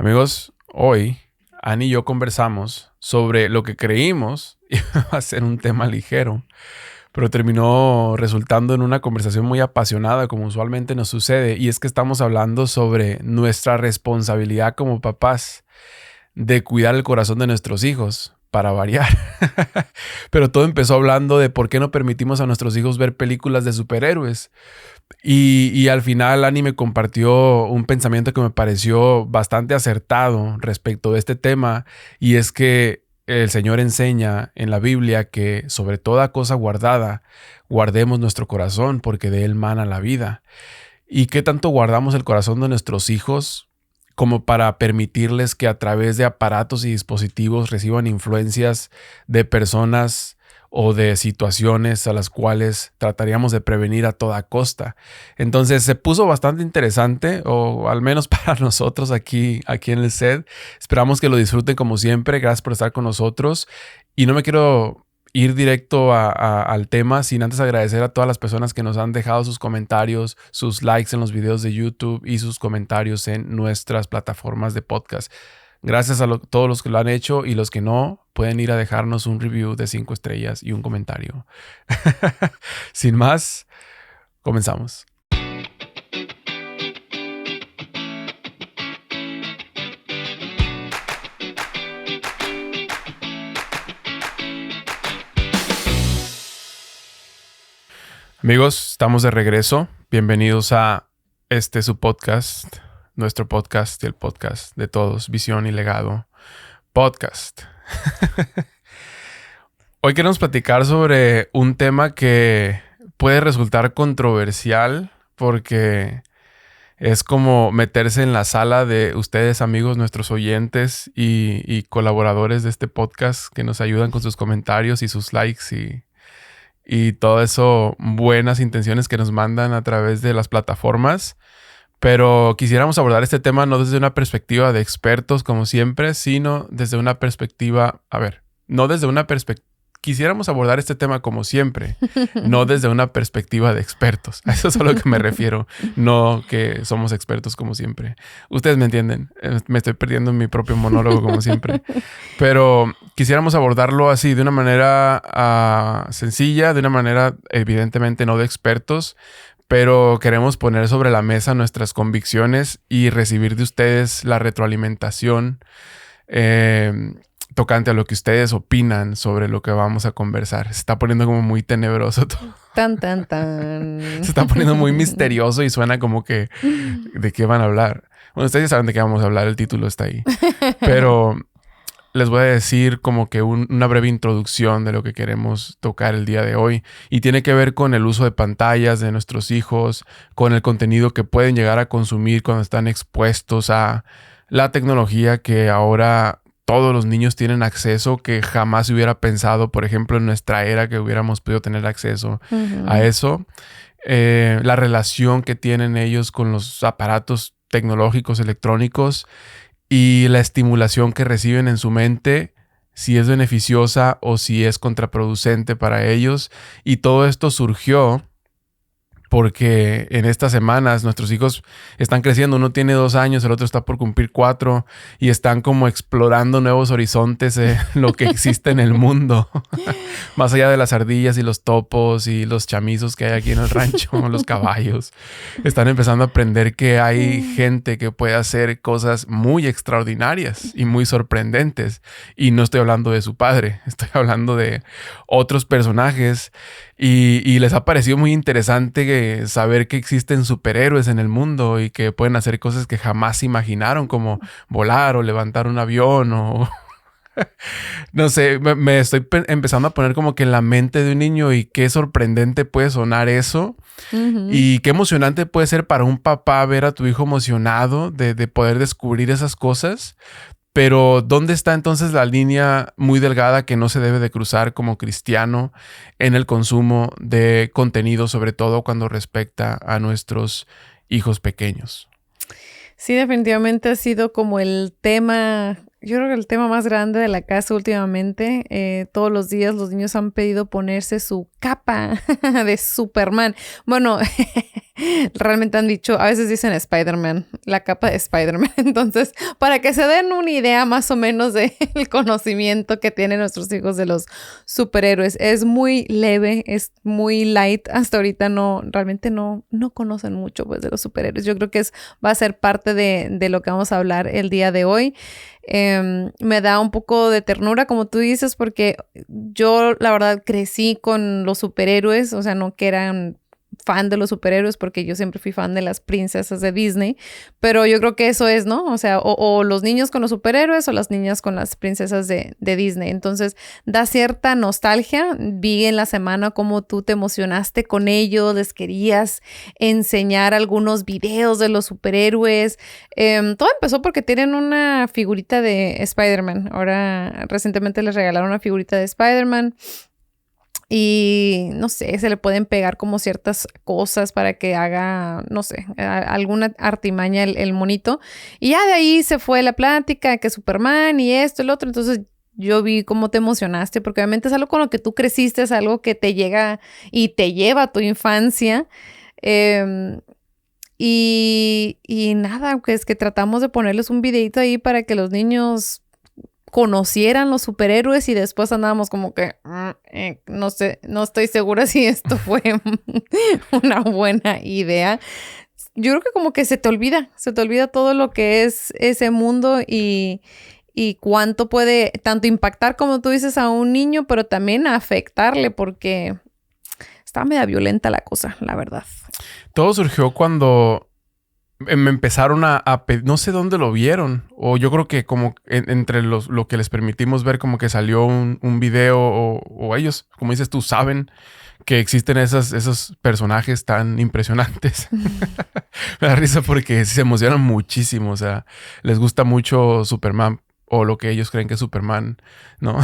Amigos, hoy Annie y yo conversamos sobre lo que creímos iba a ser un tema ligero, pero terminó resultando en una conversación muy apasionada, como usualmente nos sucede, y es que estamos hablando sobre nuestra responsabilidad como papás de cuidar el corazón de nuestros hijos, para variar. Pero todo empezó hablando de por qué no permitimos a nuestros hijos ver películas de superhéroes. Y al final Annie me compartió un pensamiento que me pareció bastante acertado respecto de este tema, y es que el Señor enseña en la Biblia que sobre toda cosa guardada, guardemos nuestro corazón porque de él mana la vida. ¿Y qué tanto guardamos el corazón de nuestros hijos como para permitirles que a través de aparatos y dispositivos reciban influencias de personas o de situaciones a las cuales trataríamos de prevenir a toda costa? Entonces se puso bastante interesante, o al menos para nosotros aquí en el set. Esperamos que lo disfruten como siempre. Gracias por estar con nosotros. Y no me quiero ir directo al tema sin antes agradecer a todas las personas que nos han dejado sus comentarios, sus likes en los videos de YouTube y sus comentarios en nuestras plataformas de podcast. Gracias a todos los que lo han hecho, y los que no, pueden ir a dejarnos un review de 5 estrellas y un comentario. Sin más, comenzamos. Amigos, estamos de regreso. Bienvenidos a su podcast, nuestro podcast y el podcast de todos, Visión y Legado Podcast. Hoy queremos platicar sobre un tema que puede resultar controversial porque es como meterse en la sala de ustedes, amigos, nuestros oyentes y colaboradores de este podcast que nos ayudan con sus comentarios y sus likes y todo eso, buenas intenciones que nos mandan a través de las plataformas. Pero quisiéramos abordar este tema no desde una perspectiva de expertos, como siempre, sino desde una perspectiva, quisiéramos abordar este tema como siempre, no desde una perspectiva de expertos. A eso es a lo que me refiero, no que somos expertos como siempre. Ustedes me entienden, me estoy perdiendo en mi propio monólogo como siempre. Pero quisiéramos abordarlo así, de una manera sencilla, de una manera evidentemente no de expertos, pero queremos poner sobre la mesa nuestras convicciones y recibir de ustedes la retroalimentación tocante a lo que ustedes opinan sobre lo que vamos a conversar. Se está poniendo como muy tenebroso todo. Tan, tan, tan. Se está poniendo muy misterioso y suena como que ¿de qué van a hablar? Bueno, ustedes ya saben de qué vamos a hablar, el título está ahí. Pero les voy a decir como que una breve introducción de lo que queremos tocar el día de hoy. Y tiene que ver con el uso de pantallas de nuestros hijos, con el contenido que pueden llegar a consumir cuando están expuestos a la tecnología que ahora todos los niños tienen acceso, que jamás se hubiera pensado, por ejemplo, en nuestra era que hubiéramos podido tener acceso a eso. La relación que tienen ellos con los aparatos tecnológicos, electrónicos, y la estimulación que reciben en su mente, si es beneficiosa o si es contraproducente para ellos. Y todo esto surgió porque en estas semanas nuestros hijos están creciendo. Uno tiene 2 años, el otro está por cumplir 4, y están como explorando nuevos horizontes de lo que existe en el mundo. Más allá de las ardillas y los topos y los chamizos que hay aquí en el rancho, los caballos. Están empezando a aprender que hay gente que puede hacer cosas muy extraordinarias y muy sorprendentes. Y no estoy hablando de su padre, estoy hablando de otros personajes. Y les ha parecido muy interesante saber que existen superhéroes en el mundo y que pueden hacer cosas que jamás imaginaron, como volar o levantar un avión o... No sé, me estoy empezando a poner como que en la mente de un niño, y qué sorprendente puede sonar eso. Y qué emocionante puede ser para un papá ver a tu hijo emocionado de poder descubrir esas cosas. Pero ¿dónde está entonces la línea muy delgada que no se debe de cruzar como cristiano en el consumo de contenido, sobre todo cuando respecta a nuestros hijos pequeños? Sí, definitivamente ha sido como el tema, yo creo que el tema más grande de la casa últimamente. Todos los días los niños han pedido ponerse su capa de Superman. Bueno, realmente han dicho, a veces dicen Spider-Man, la capa de Spider-Man. Entonces, para que se den una idea más o menos del conocimiento que tienen nuestros hijos de los superhéroes, es muy leve, es muy light. Hasta ahorita realmente no conocen mucho pues de los superhéroes. Yo creo que va a ser parte de lo que vamos a hablar el día de hoy. Me da un poco de ternura, como tú dices, porque yo la verdad crecí con los superhéroes, o sea, no que eran fan de los superhéroes, porque yo siempre fui fan de las princesas de Disney, pero yo creo que eso es, ¿no? O sea, o los niños con los superhéroes o las niñas con las princesas de Disney. Entonces, da cierta nostalgia. Vi en la semana cómo tú te emocionaste con ellos, les querías enseñar algunos videos de los superhéroes. Todo empezó porque tienen una figurita de Spider-Man. Ahora, recientemente les regalaron una figurita de Spider-Man. Y no sé, se le pueden pegar como ciertas cosas para que haga, no sé, alguna artimaña el monito. Y ya de ahí se fue la plática, que Superman y esto, el otro. Entonces yo vi cómo te emocionaste, porque obviamente es algo con lo que tú creciste, es algo que te llega y te lleva a tu infancia. Y nada, pues que tratamos de ponerles un videito ahí para que los niños conocieran los superhéroes y después andábamos como que no sé, no estoy segura si esto fue una buena idea. Yo creo que como que se te olvida todo lo que es ese mundo y cuánto puede tanto impactar, como tú dices, a un niño, pero también afectarle, porque está media violenta la cosa, la verdad. Todo surgió cuando me empezaron a pedir, no sé dónde lo vieron, o yo creo que como entre lo que les permitimos ver, como que salió un video, o ellos, como dices tú, saben que existen esos personajes tan impresionantes. Me da risa porque se emocionan muchísimo, o sea, les gusta mucho Superman, o lo que ellos creen que es Superman, ¿no?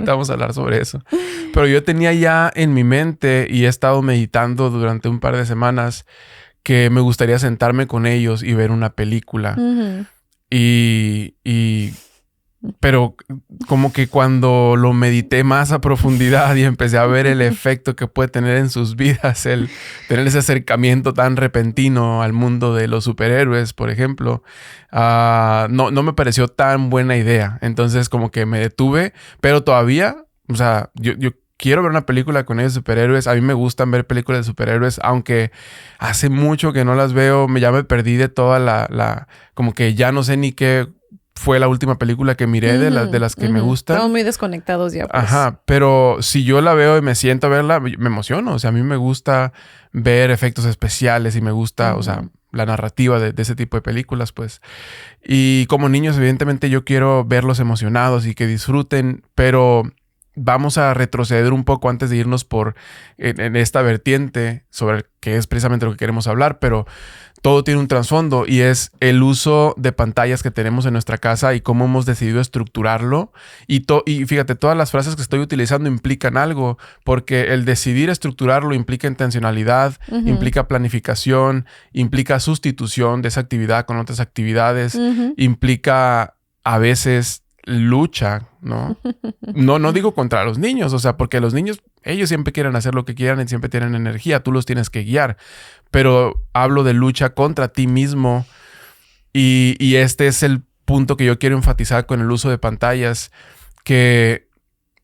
Vamos a hablar sobre eso. Pero yo tenía ya en mi mente y he estado meditando durante un par de semanas que me gustaría sentarme con ellos y ver una película. Uh-huh. Pero como que cuando lo medité más a profundidad y empecé a ver el efecto que puede tener en sus vidas, el tener ese acercamiento tan repentino al mundo de los superhéroes, por ejemplo, no me pareció tan buena idea. Entonces como que me detuve, pero todavía, o sea, yo quiero ver una película con ellos de superhéroes. A mí me gustan ver películas de superhéroes, aunque hace mucho que no las veo. Ya me perdí de toda como que ya no sé ni qué fue la última película que miré de las que me gustan. Estamos muy desconectados ya, pues. Ajá, pero si yo la veo y me siento a verla, me emociono. O sea, a mí me gusta ver efectos especiales y me gusta, o sea, la narrativa de ese tipo de películas, pues. Y como niños, evidentemente, yo quiero verlos emocionados y que disfruten, pero vamos a retroceder un poco antes de irnos en esta vertiente sobre qué es precisamente lo que queremos hablar, pero todo tiene un trasfondo y es el uso de pantallas que tenemos en nuestra casa y cómo hemos decidido estructurarlo. Y fíjate, todas las frases que estoy utilizando implican algo, porque el decidir estructurarlo implica intencionalidad, implica planificación, implica sustitución de esa actividad con otras actividades, implica a veces lucha, ¿no? No digo contra los niños, o sea, porque los niños, ellos siempre quieren hacer lo que quieran y siempre tienen energía, tú los tienes que guiar, pero hablo de lucha contra ti mismo y este es el punto que yo quiero enfatizar con el uso de pantallas, que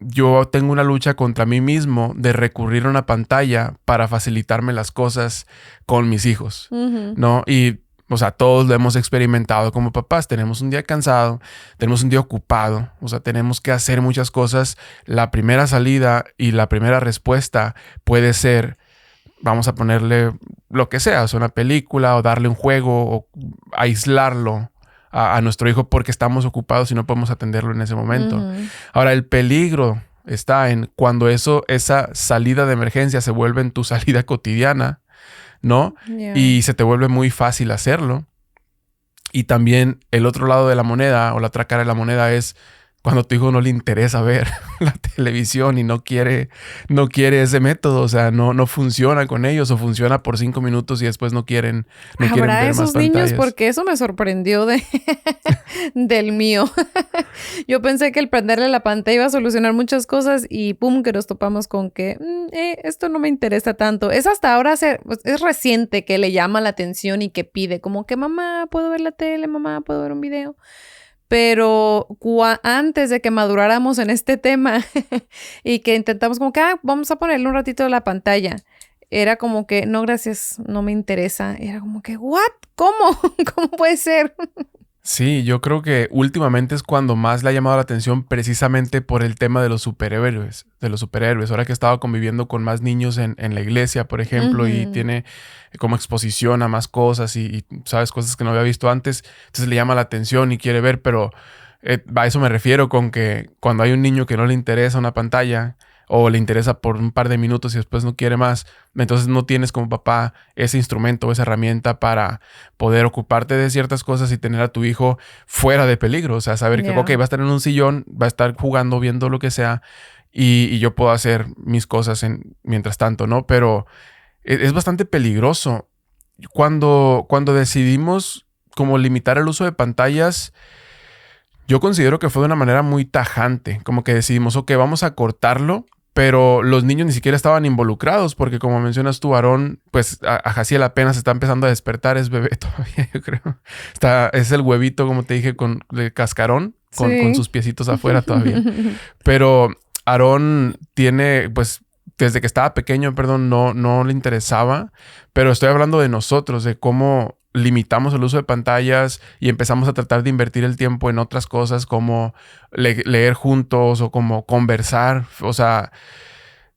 yo tengo una lucha contra mí mismo de recurrir a una pantalla para facilitarme las cosas con mis hijos, ¿no? Y o sea, todos lo hemos experimentado como papás. Tenemos un día cansado, tenemos un día ocupado. O sea, tenemos que hacer muchas cosas. La primera salida y la primera respuesta puede ser, vamos a ponerle lo que sea, o sea, una película o darle un juego o aislarlo a nuestro hijo porque estamos ocupados y no podemos atenderlo en ese momento. Ahora, el peligro está en cuando esa salida de emergencia se vuelve en tu salida cotidiana, ¿no? Yeah. Y se te vuelve muy fácil hacerlo. Y también el otro lado de la moneda o la otra cara de la moneda es cuando a tu hijo no le interesa ver la televisión y no quiere ese método, o sea, no funciona con ellos o funciona por 5 minutos y después no quieren ver más ¿Habrá esos niños? pantallas. Porque eso me sorprendió del mío. Yo pensé que el prenderle la pantalla iba a solucionar muchas cosas y pum, que nos topamos con que esto no me interesa tanto. Es hasta ahora, es reciente que le llama la atención y que pide como que mamá, ¿puedo ver la tele? Mamá, ¿puedo ver un video? Pero antes de que maduráramos en este tema y que intentamos como que, vamos a ponerle un ratito de la pantalla, era como que, no, gracias, no me interesa. Era como que, ¿what? ¿Cómo? ¿Cómo puede ser? Sí, yo creo que últimamente es cuando más le ha llamado la atención precisamente por el tema de los superhéroes. Ahora que he estado conviviendo con más niños en la iglesia, por ejemplo, y tiene como exposición a más cosas y sabes, cosas que no había visto antes, entonces le llama la atención y quiere ver, pero a eso me refiero con que cuando hay un niño que no le interesa una pantalla o le interesa por un par de minutos y después no quiere más, entonces no tienes como papá ese instrumento o esa herramienta para poder ocuparte de ciertas cosas y tener a tu hijo fuera de peligro. O sea, saber que, ok, va a estar en un sillón, va a estar jugando, viendo lo que sea y yo puedo hacer mis cosas mientras tanto, ¿no? Pero es bastante peligroso. Cuando decidimos como limitar el uso de pantallas, yo considero que fue de una manera muy tajante, como que decidimos, ok, vamos a cortarlo, pero los niños ni siquiera estaban involucrados porque como mencionas tú, Aarón, pues a Jaciel apenas está empezando a despertar, es bebé todavía, yo creo. Es el huevito, como te dije, de cascarón, con sus piecitos afuera todavía. Pero Aarón tiene, pues, desde que estaba pequeño, perdón, no le interesaba, pero estoy hablando de nosotros, de cómo limitamos el uso de pantallas y empezamos a tratar de invertir el tiempo en otras cosas como leer juntos o como conversar. O sea,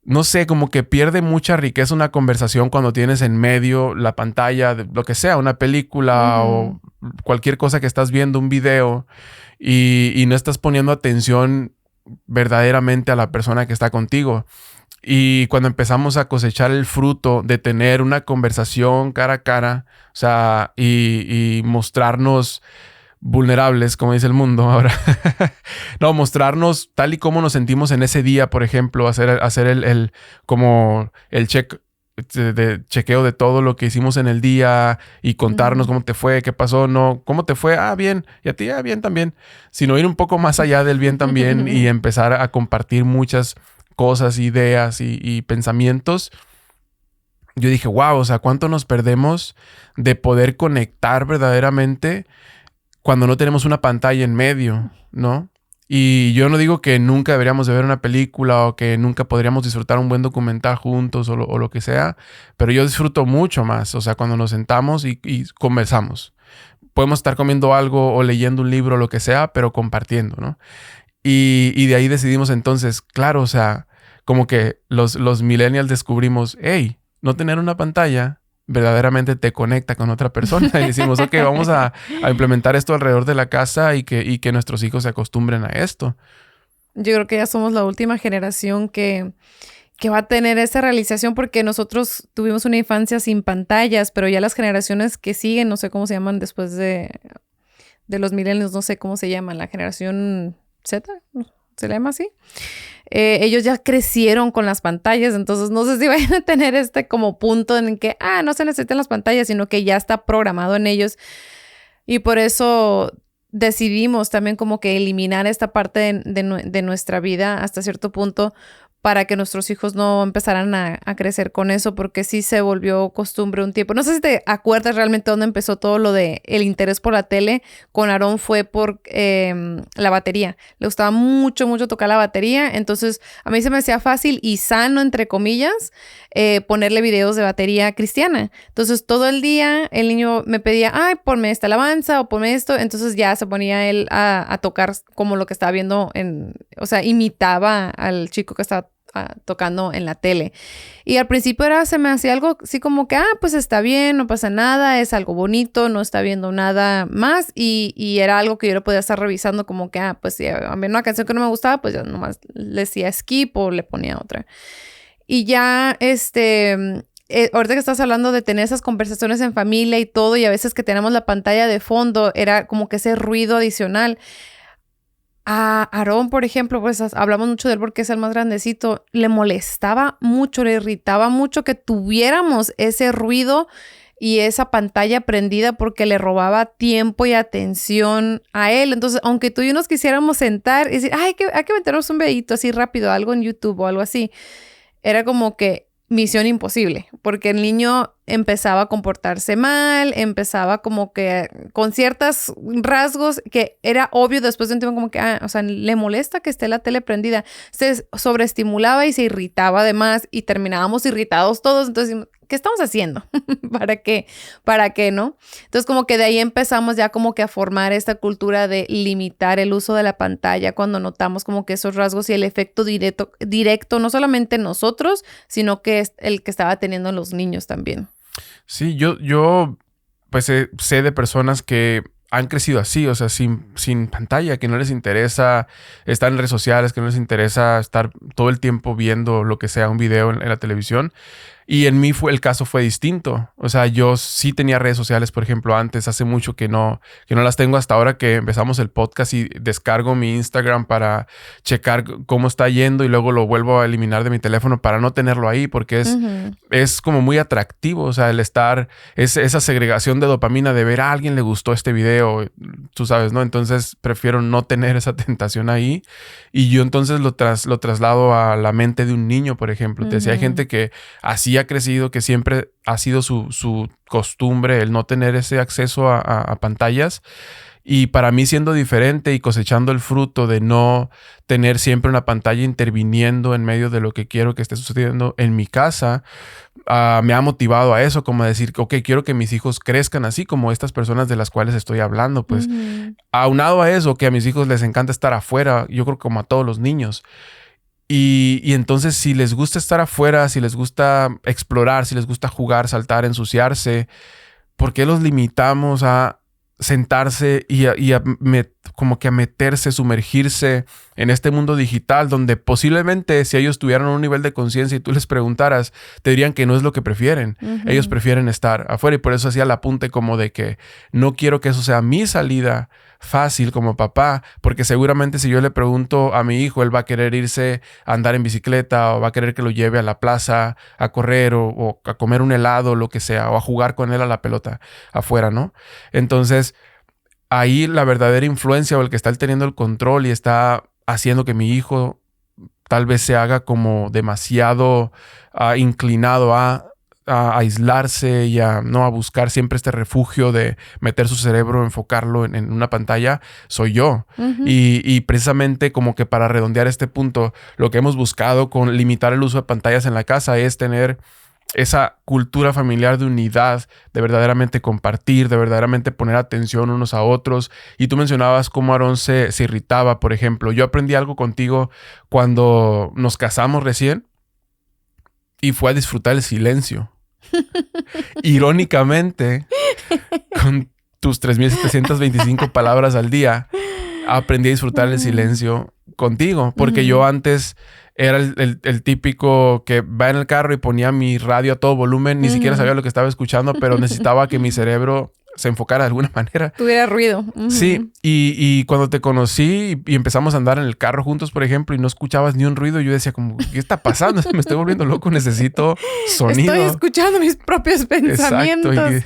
no sé, como que pierde mucha riqueza una conversación cuando tienes en medio la pantalla de lo que sea, una película o cualquier cosa que estás viendo, un video y no estás poniendo atención verdaderamente a la persona que está contigo. Y cuando empezamos a cosechar el fruto de tener una conversación cara a cara, o sea, y mostrarnos vulnerables, como dice el mundo ahora. No, mostrarnos tal y como nos sentimos en ese día, por ejemplo, hacer el chequeo de todo lo que hicimos en el día y contarnos cómo te fue, qué pasó, no, cómo te fue, bien, y a ti, bien también, sino ir un poco más allá del bien también y empezar a compartir muchas cosas, ideas y pensamientos. Yo dije, wow, o sea, ¿cuánto nos perdemos de poder conectar verdaderamente cuando no tenemos una pantalla en medio, ¿no? Y yo no digo que nunca deberíamos de ver una película o que nunca podríamos disfrutar un buen documental juntos o lo que sea, pero yo disfruto mucho más, o sea, cuando nos sentamos y conversamos. Podemos estar comiendo algo o leyendo un libro o lo que sea, pero compartiendo, ¿no? Y de ahí decidimos entonces, claro, o sea, como que los millennials descubrimos, hey, no tener una pantalla verdaderamente te conecta con otra persona. Y decimos, ok, vamos a implementar esto alrededor de la casa y que nuestros hijos se acostumbren a esto. Yo creo que ya somos la última generación que va a tener esa realización porque nosotros tuvimos una infancia sin pantallas, pero ya las generaciones que siguen, no sé cómo se llaman después de los millennials, no sé cómo se llaman, la generación Z, ¿se le llama así? Ellos ya crecieron con las pantallas, entonces no sé si vayan a tener como punto en que, no se necesitan las pantallas, sino que ya está programado en ellos. Y por eso decidimos también como que eliminar esta parte de nuestra vida hasta cierto punto para que nuestros hijos no empezaran a crecer con eso, porque sí se volvió costumbre un tiempo. No sé si te acuerdas realmente dónde empezó todo lo de el interés por la tele. Con Aarón fue por la batería. Le gustaba mucho, mucho tocar la batería. Entonces, a mí se me hacía fácil y sano, entre comillas, ponerle videos de batería cristiana. Entonces, todo el día el niño me pedía, ponme esta alabanza o ponme esto. Entonces, ya se ponía él a tocar como lo que estaba viendo o sea, imitaba al chico que estaba tocando en la tele. Y al principio se me hacía algo así como que, pues está bien, no pasa nada, es algo bonito, no está viendo nada más. Y era algo que yo lo podía estar revisando como que, pues si a mí una canción que no me gustaba, pues ya nomás le decía skip o le ponía otra. Y ya, ahorita que estás hablando de tener esas conversaciones en familia y todo, y a veces que tenemos la pantalla de fondo, era como que ese ruido adicional. A Aarón, por ejemplo, pues hablamos mucho de él porque es el más grandecito. Le molestaba mucho, le irritaba mucho que tuviéramos ese ruido y esa pantalla prendida porque le robaba tiempo y atención a él. Entonces, aunque tú y yo nos quisiéramos sentar y decir, ay, hay que meternos un videito así rápido, algo en YouTube o algo así, era como que misión imposible, porque el niño empezaba a comportarse mal, empezaba como que con ciertos rasgos que era obvio después de un tiempo como que, o sea, le molesta que esté la tele prendida. Se sobreestimulaba y se irritaba además y terminábamos irritados todos. Entonces, ¿qué estamos haciendo? ¿Para qué? ¿Para qué, no? Entonces, como que de ahí empezamos ya como que a formar esta cultura de limitar el uso de la pantalla cuando notamos como que esos rasgos y el efecto directo no solamente en nosotros, sino que es el que estaba teniendo en los niños también. Sí, yo pues sé de personas que han crecido así, o sea, sin pantalla, que no les interesa estar en redes sociales, que no les interesa estar todo el tiempo viendo lo que sea, un video en la televisión. Y en mí el caso fue distinto. O sea, yo sí tenía redes sociales, por ejemplo, antes, hace mucho que no las tengo hasta ahora que empezamos el podcast y descargo mi Instagram para checar cómo está yendo y luego lo vuelvo a eliminar de mi teléfono para no tenerlo ahí porque es como muy atractivo. O sea, el estar, esa segregación de dopamina de ver a alguien le gustó este video, tú sabes, ¿no? Entonces prefiero no tener esa tentación ahí y yo entonces lo traslado a la mente de un niño, por ejemplo. Te decía, hay gente que así ha crecido, que siempre ha sido su costumbre el no tener ese acceso a pantallas. Y para mí, siendo diferente y cosechando el fruto de no tener siempre una pantalla interviniendo en medio de lo que quiero que esté sucediendo en mi casa, me ha motivado a eso, como a decir, ok, quiero que mis hijos crezcan así como estas personas de las cuales estoy hablando. Pues aunado a eso, que a mis hijos les encanta estar afuera, yo creo que como a todos los niños. Y entonces, si les gusta estar afuera, si les gusta explorar, si les gusta jugar, saltar, ensuciarse, ¿por qué los limitamos a sentarse y como que a meterse, sumergirse en este mundo digital donde posiblemente si ellos tuvieran un nivel de conciencia y tú les preguntaras, te dirían que no es lo que prefieren. Ellos prefieren estar afuera y por eso hacía el apunte como de que no quiero que eso sea mi salida fácil como papá, porque seguramente si yo le pregunto a mi hijo, él va a querer irse a andar en bicicleta o va a querer que lo lleve a la plaza a correr o a comer un helado o lo que sea, o a jugar con él a la pelota afuera, ¿no? Entonces, ahí la verdadera influencia o el que está teniendo el control y está haciendo que mi hijo tal vez se haga como demasiado inclinado a aislarse y a buscar siempre este refugio de meter su cerebro, enfocarlo en una pantalla, soy yo. Y precisamente como que para redondear este punto, lo que hemos buscado con limitar el uso de pantallas en la casa es tener esa cultura familiar de unidad, de verdaderamente compartir, de verdaderamente poner atención unos a otros. Y tú mencionabas cómo Aarón se irritaba, por ejemplo. Yo aprendí algo contigo cuando nos casamos recién y fue a disfrutar el silencio. Irónicamente, con tus 3,725 palabras al día, aprendí a disfrutar el silencio contigo. Porque yo antes era el típico que va en el carro y ponía mi radio a todo volumen. Ni siquiera sabía lo que estaba escuchando, pero necesitaba que mi cerebro se enfocara de alguna manera. Tuviera ruido. Sí, y cuando te conocí y empezamos a andar en el carro juntos, por ejemplo, y no escuchabas ni un ruido, yo decía como, ¿qué está pasando? Me estoy volviendo loco, necesito sonido. Estoy escuchando mis propios pensamientos. Exacto,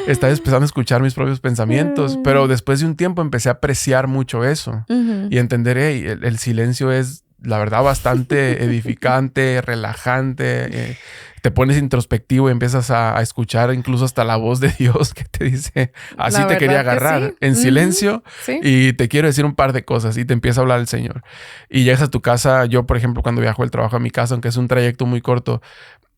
y estaba empezando a escuchar mis propios pensamientos, pero después de un tiempo empecé a apreciar mucho eso y entender, hey, el silencio es, la verdad, bastante edificante, relajante. Te pones introspectivo y empiezas a escuchar incluso hasta la voz de Dios que te dice, así te quería agarrar en silencio y te quiero decir un par de cosas y te empieza a hablar el Señor. Y llegas a tu casa, yo por ejemplo cuando viajo del trabajo a mi casa, aunque es un trayecto muy corto,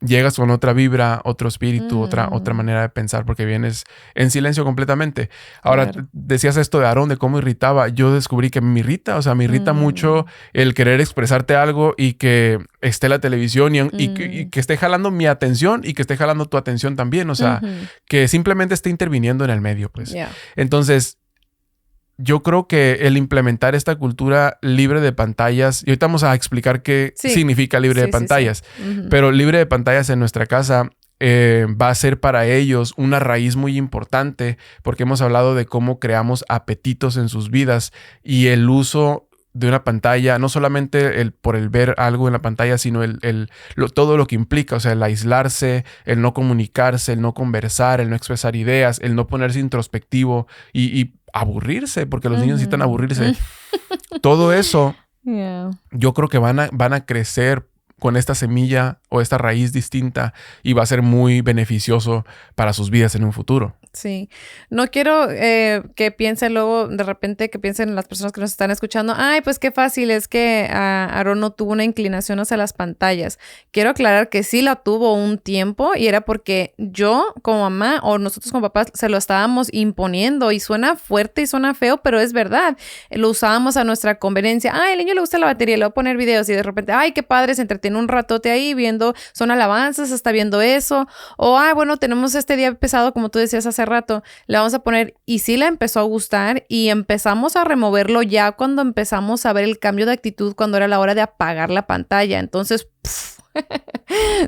llegas con otra vibra, otro espíritu, otra manera de pensar porque vienes en silencio completamente. Ahora, decías esto de Aarón, de cómo irritaba. Yo descubrí que me irrita, o sea, me irrita mucho el querer expresarte algo y que esté la televisión y que esté jalando mi atención y que esté jalando tu atención también. O sea, que simplemente esté interviniendo en el medio, pues. Entonces, yo creo que el implementar esta cultura libre de pantallas, y ahorita vamos a explicar qué significa libre de pantallas, pero libre de pantallas en nuestra casa va a ser para ellos una raíz muy importante porque hemos hablado de cómo creamos apetitos en sus vidas y el uso de una pantalla, no solamente por el ver algo en la pantalla, sino todo lo que implica, o sea, el aislarse, el no comunicarse, el no conversar, el no expresar ideas, el no ponerse introspectivo y aburrirse, porque los niños necesitan aburrirse. Todo eso, yo creo que van a crecer con esta semilla o esta raíz distinta y va a ser muy beneficioso para sus vidas en un futuro. Sí. No quiero que piensen luego, de repente, que piensen las personas que nos están escuchando, ay, pues qué fácil, es que Aarón no tuvo una inclinación hacia las pantallas. Quiero aclarar que sí la tuvo un tiempo y era porque yo como mamá o nosotros como papás se lo estábamos imponiendo y suena fuerte y suena feo, pero es verdad. Lo usábamos a nuestra conveniencia. Ay, al niño le gusta la batería, le voy a poner videos y de repente, ay, qué padre, se entretiene un ratote ahí viendo, son alabanzas, está viendo eso. O, ay, bueno, tenemos este día pesado, como tú decías hace rato, le vamos a poner, y sí le empezó a gustar y empezamos a removerlo ya cuando empezamos a ver el cambio de actitud cuando era la hora de apagar la pantalla. Entonces,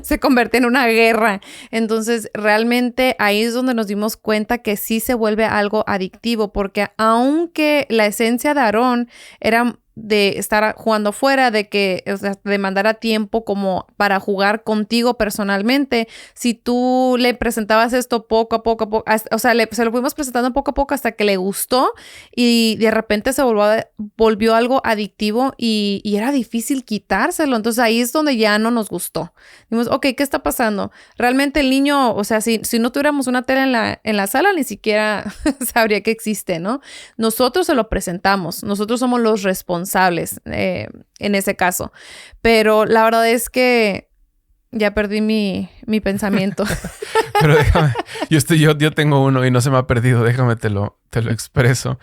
se convierte en una guerra. Entonces, realmente ahí es donde nos dimos cuenta que sí se vuelve algo adictivo, porque aunque la esencia de Aarón era de estar jugando fuera, o sea, de mandar a tiempo como para jugar contigo personalmente, si tú le presentabas esto poco a poco, o sea, se lo fuimos presentando poco a poco hasta que le gustó y de repente se volvió algo adictivo y era difícil quitárselo. Entonces ahí es donde ya no nos gustó. Dijimos, ok, ¿qué está pasando? Realmente el niño, o sea, si no tuviéramos una tele en la sala, ni siquiera sabría que existe, ¿no? Nosotros se lo presentamos, nosotros somos los responsables en ese caso. Pero la verdad es que ya perdí mi pensamiento. Pero déjame, yo tengo uno y no se me ha perdido, déjame te lo expreso.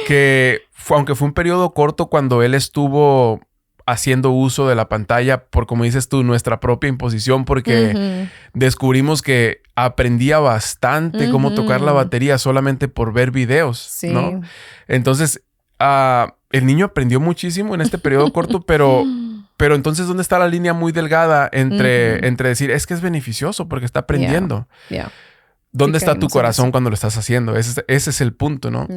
Que aunque fue un periodo corto cuando él estuvo haciendo uso de la pantalla por, como dices tú, nuestra propia imposición, porque descubrimos que aprendía bastante cómo tocar la batería solamente por ver videos, ¿no? Entonces, el niño aprendió muchísimo en este periodo corto, pero entonces, ¿dónde está la línea muy delgada entre decir, es que es beneficioso porque está aprendiendo? ¿Dónde está tu corazón cuando lo estás haciendo? Ese es el punto, ¿no?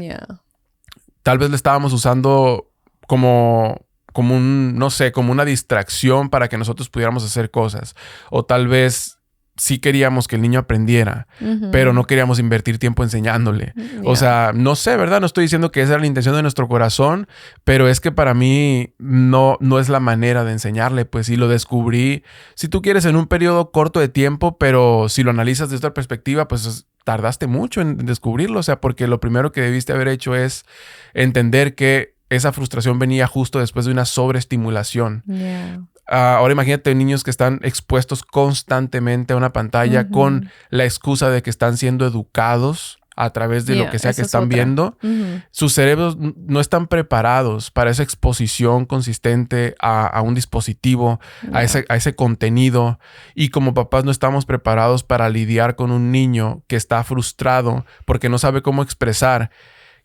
Tal vez lo estábamos usando como como una distracción para que nosotros pudiéramos hacer cosas. O tal vez sí queríamos que el niño aprendiera, pero no queríamos invertir tiempo enseñándole. O sea, no sé, ¿verdad? No estoy diciendo que esa era la intención de nuestro corazón, pero es que para mí no es la manera de enseñarle. Pues sí, lo descubrí, si tú quieres, en un periodo corto de tiempo, pero si lo analizas desde otra perspectiva, pues tardaste mucho en descubrirlo. O sea, porque lo primero que debiste haber hecho es entender que esa frustración venía justo después de una sobreestimulación. Ahora imagínate niños que están expuestos constantemente a una pantalla con la excusa de que están siendo educados a través de lo que sea que están viendo. Sus cerebros no están preparados para esa exposición consistente a un dispositivo, a ese contenido. Y como papás no estamos preparados para lidiar con un niño que está frustrado porque no sabe cómo expresar,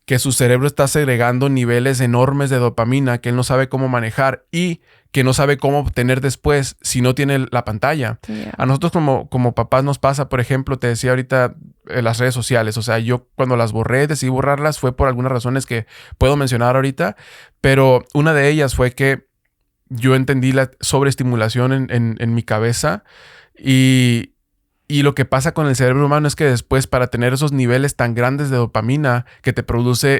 que su cerebro está segregando niveles enormes de dopamina que él no sabe cómo manejar y que no sabe cómo obtener después si no tiene la pantalla. A nosotros como papás nos pasa, por ejemplo, te decía ahorita, las redes sociales. O sea, yo cuando las borré, decidí borrarlas, fue por algunas razones que puedo mencionar ahorita, pero una de ellas fue que yo entendí la sobreestimulación en mi cabeza y lo que pasa con el cerebro humano es que después, para tener esos niveles tan grandes de dopamina que te produce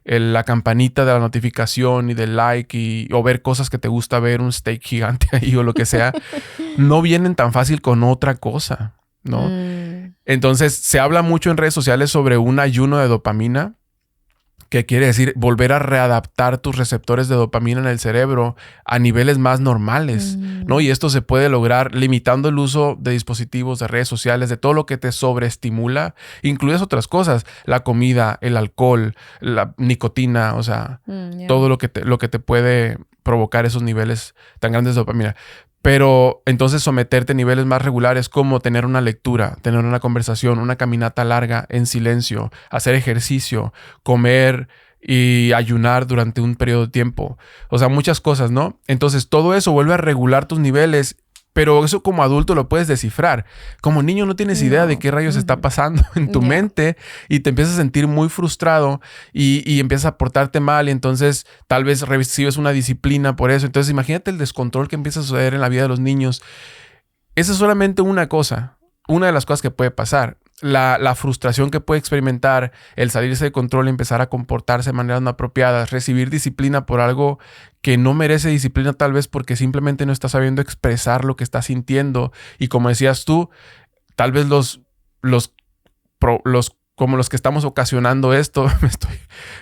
la campanita de la notificación y del like o ver cosas que te gusta ver, un steak gigante ahí o lo que sea, no vienen tan fácil con otra cosa, ¿no? Entonces, se habla mucho en redes sociales sobre un ayuno de dopamina, que quiere decir volver a readaptar tus receptores de dopamina en el cerebro a niveles más normales, ¿no? Y esto se puede lograr limitando el uso de dispositivos, de redes sociales, de todo lo que te sobreestimula, incluidas otras cosas, la comida, el alcohol, la nicotina, o sea, todo lo que te puede provocar esos niveles tan grandes de dopamina. Pero entonces someterte a niveles más regulares como tener una lectura, tener una conversación, una caminata larga en silencio, hacer ejercicio, comer y ayunar durante un periodo de tiempo. O sea, muchas cosas, ¿no? Entonces todo eso vuelve a regular tus niveles, Pero eso como adulto lo puedes descifrar. Como niño no tienes idea de qué rayos está pasando en tu mente y te empiezas a sentir muy frustrado y empiezas a portarte mal y entonces tal vez recibes una disciplina por eso. Entonces imagínate el descontrol que empieza a suceder en la vida de los niños. Esa es solamente una cosa, una de las cosas que puede pasar. La frustración que puede experimentar, el salirse de control y empezar a comportarse de maneras no apropiadas, recibir disciplina por algo que no merece disciplina tal vez porque simplemente no está sabiendo expresar lo que está sintiendo. Y como decías tú, tal vez como los que estamos ocasionando esto,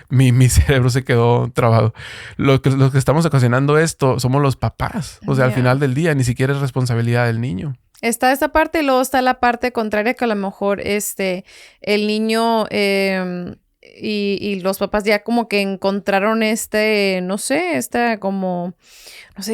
mi cerebro se quedó trabado. Los que estamos ocasionando esto somos los papás. O sea, al final del día ni siquiera es responsabilidad del niño. Está esta parte y luego está la parte contraria que a lo mejor el niño y los papás ya como que encontraron no sé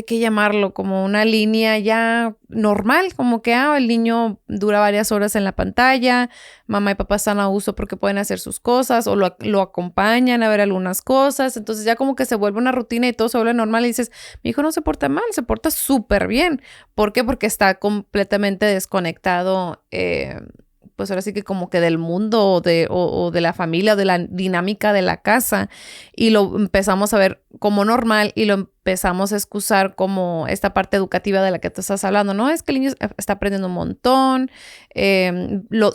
qué llamarlo, como una línea ya normal, como que el niño dura varias horas en la pantalla, mamá y papá están a gusto porque pueden hacer sus cosas o lo acompañan a ver algunas cosas, entonces ya como que se vuelve una rutina y todo se vuelve normal y dices, mi hijo no se porta mal, se porta súper bien. ¿Por qué? Porque está completamente desconectado, pues ahora sí que como que del mundo o de la familia o de la dinámica de la casa y lo empezamos a ver como normal y lo empezamos a excusar como esta parte educativa de la que tú estás hablando. No, es que el niño está aprendiendo un montón,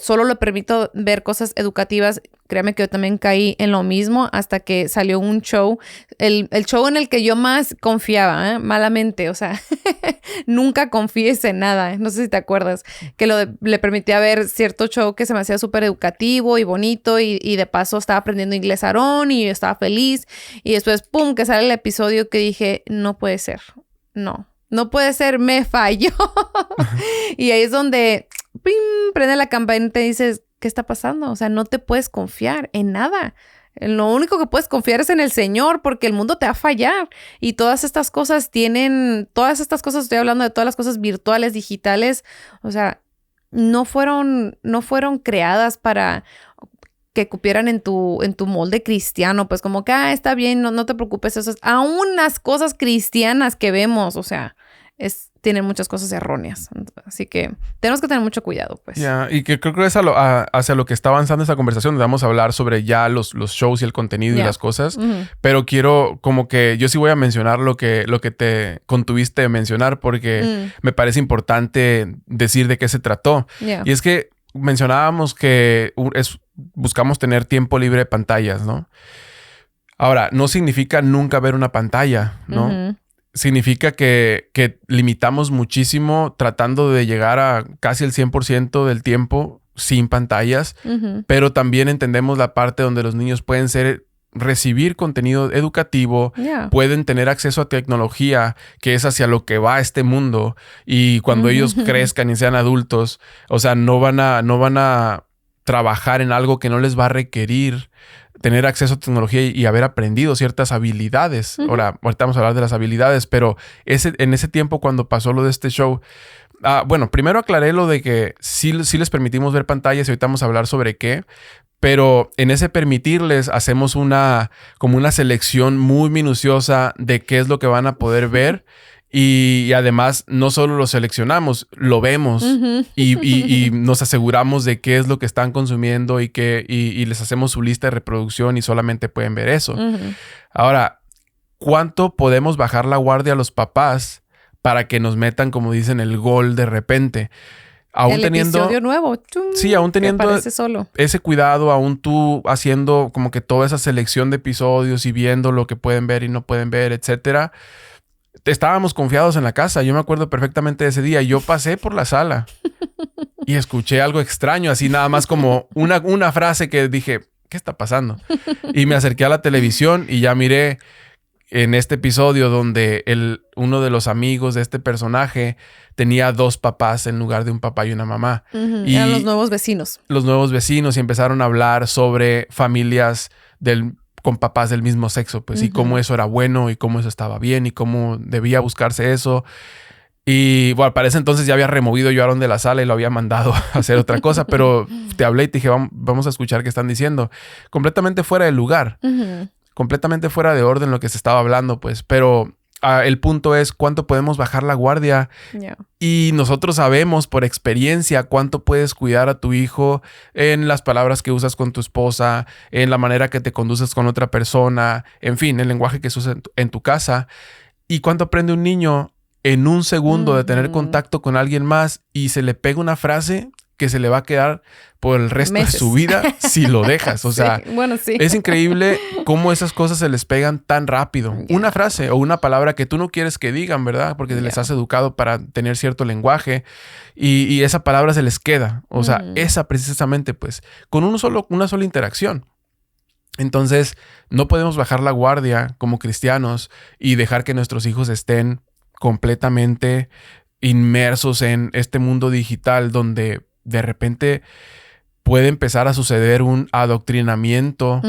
solo le permito ver cosas educativas. Créame que yo también caí en lo mismo hasta que salió un show, el show en el que yo más confiaba, malamente, o sea, nunca confíes en nada, no sé si te acuerdas, que le permitía ver cierto show que se me hacía súper educativo y bonito y de paso estaba aprendiendo inglés Aarón y yo estaba feliz y después, ¡pum!, que sale el episodio que dije, no puede ser, no puede ser, me falló. Y ahí es donde ¡pim!, prende la campanita y dices, ¿qué está pasando? O sea, no te puedes confiar en nada. Lo único que puedes confiar es en el Señor porque el mundo te va a fallar. Y todas estas cosas estoy hablando de todas las cosas virtuales, digitales, o sea, no fueron creadas para que cupieran en tu molde cristiano. Pues como que, está bien, no te preocupes. Eso es, aún las cosas cristianas que vemos, o sea, tienen muchas cosas erróneas. Así que tenemos que tener mucho cuidado, pues. Y que creo que es hacia lo que está avanzando esta conversación, donde vamos a hablar sobre ya los shows y el contenido y las cosas. Pero quiero como que yo sí voy a mencionar lo que te contuviste de mencionar porque me parece importante decir de qué se trató. Y es que mencionábamos que buscamos tener tiempo libre de pantallas, ¿no? Ahora, no significa nunca ver una pantalla, ¿no? Significa que limitamos muchísimo tratando de llegar a casi el 100% del tiempo sin pantallas, pero también entendemos la parte donde los niños pueden recibir contenido educativo, pueden tener acceso a tecnología, que es hacia lo que va este mundo, y cuando ellos crezcan y sean adultos, o sea, no van a trabajar en algo que no les va a requerir tener acceso a tecnología y haber aprendido ciertas habilidades. Ahorita vamos a hablar de las habilidades, pero en ese tiempo cuando pasó lo de este show, bueno, primero aclaré lo de que sí les permitimos ver pantallas y ahorita vamos a hablar sobre qué, pero en ese permitirles hacemos como una selección muy minuciosa de qué es lo que van a poder ver. Y además, no solo lo seleccionamos, lo vemos y nos aseguramos de qué es lo que están consumiendo y les hacemos su lista de reproducción y solamente pueden ver eso. Ahora, ¿cuánto podemos bajar la guardia a los papás para que nos metan, como dicen, el gol de repente? Aún teniendo episodio nuevo. Sí, aún teniendo solo ese cuidado, aún tú haciendo como que toda esa selección de episodios y viendo lo que pueden ver y no pueden ver, etcétera. Estábamos confiados en la casa. Yo me acuerdo perfectamente de ese día. Yo pasé por la sala y escuché algo extraño, así nada más como una frase que dije, ¿qué está pasando? Y me acerqué a la televisión y ya miré en este episodio donde uno de los amigos de este personaje tenía 2 papás en lugar de un papá y una mamá. Y eran los nuevos vecinos. Los nuevos vecinos y empezaron a hablar sobre familias con papás del mismo sexo, pues, y cómo eso era bueno y cómo eso estaba bien y cómo debía buscarse eso. Y bueno, para ese entonces ya había removido yo a Aaron de la sala y lo había mandado a hacer otra cosa, pero te hablé y te dije, vamos a escuchar qué están diciendo. Completamente fuera de lugar, completamente fuera de orden lo que se estaba hablando, pues, pero El punto es cuánto podemos bajar la guardia. Yeah. Y nosotros sabemos por experiencia cuánto puedes cuidar a tu hijo en las palabras que usas con tu esposa, en la manera que te conduces con otra persona, en fin, el lenguaje que usas en tu casa. Y cuánto aprende un niño en un segundo de tener contacto con alguien más y se le pega una frase que se le va a quedar por el resto de su vida si lo dejas. O sea, sí. Es increíble cómo esas cosas se les pegan tan rápido. Yeah. Una frase o una palabra que tú no quieres que digan, ¿verdad? Porque les has educado para tener cierto lenguaje y esa palabra se les queda. O sea, esa precisamente, pues, con una sola interacción. Entonces, no podemos bajar la guardia como cristianos y dejar que nuestros hijos estén completamente inmersos en este mundo digital donde de repente puede empezar a suceder un adoctrinamiento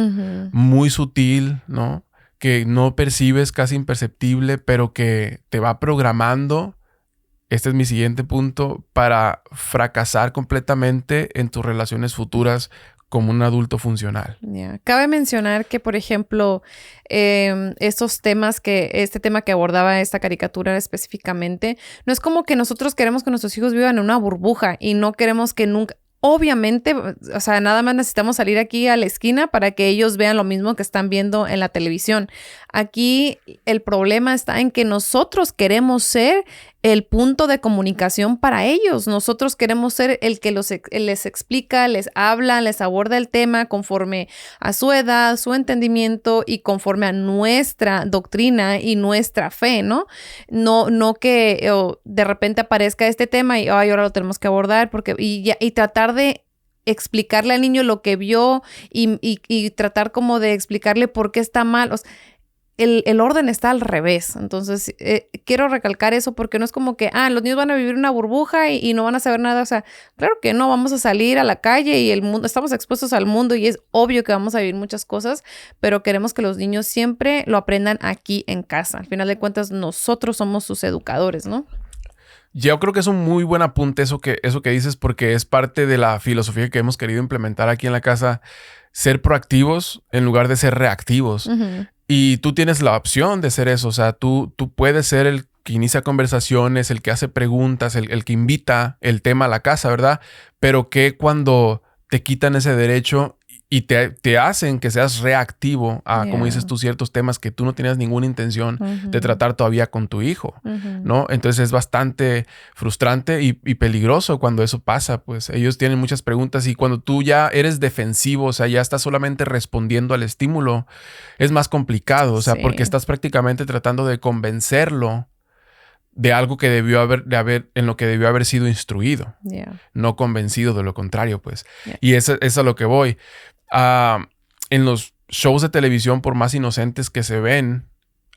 muy sutil, ¿no? Que no percibes, casi imperceptible, pero que te va programando. Este es mi siguiente punto, para fracasar completamente en tus relaciones futuras como un adulto funcional. Yeah. Cabe mencionar que, por ejemplo, este tema que abordaba esta caricatura específicamente, no es como que nosotros queremos que nuestros hijos vivan en una burbuja y no queremos que nunca... Obviamente, o sea, nada más necesitamos salir aquí a la esquina para que ellos vean lo mismo que están viendo en la televisión. Aquí el problema está en que nosotros queremos ser el punto de comunicación para ellos. Nosotros queremos ser el que les explica, les habla, les aborda el tema conforme a su edad, su entendimiento y conforme a nuestra doctrina y nuestra fe, ¿no? No que de repente aparezca este tema y ahora lo tenemos que abordar y tratar de explicarle al niño lo que vio y tratar como de explicarle por qué está mal. O sea, el orden está al revés. Entonces, quiero recalcar eso porque no es como que, los niños van a vivir una burbuja y no van a saber nada. O sea, claro que no, vamos a salir a la calle y el mundo, estamos expuestos al mundo y es obvio que vamos a vivir muchas cosas, pero queremos que los niños siempre lo aprendan aquí en casa. Al final de cuentas, nosotros somos sus educadores, ¿no? Yo creo que es un muy buen apunte eso que dices, porque es parte de la filosofía que hemos querido implementar aquí en la casa, ser proactivos en lugar de ser reactivos. Y tú tienes la opción de ser eso. O sea, tú puedes ser el que inicia conversaciones, el que hace preguntas, el que invita el tema a la casa, ¿verdad? Pero que cuando te quitan ese derecho y te hacen que seas reactivo a, como dices tú, ciertos temas que tú no tenías ninguna intención de tratar todavía con tu hijo, ¿no? Entonces es bastante frustrante y peligroso cuando eso pasa. Pues ellos tienen muchas preguntas y cuando tú ya eres defensivo, o sea, ya estás solamente respondiendo al estímulo, es más complicado, o sea, porque estás prácticamente tratando de convencerlo de algo que en lo que debió haber sido instruido, no convencido de lo contrario, pues. Y eso es a lo que voy. En los shows de televisión, por más inocentes que se ven,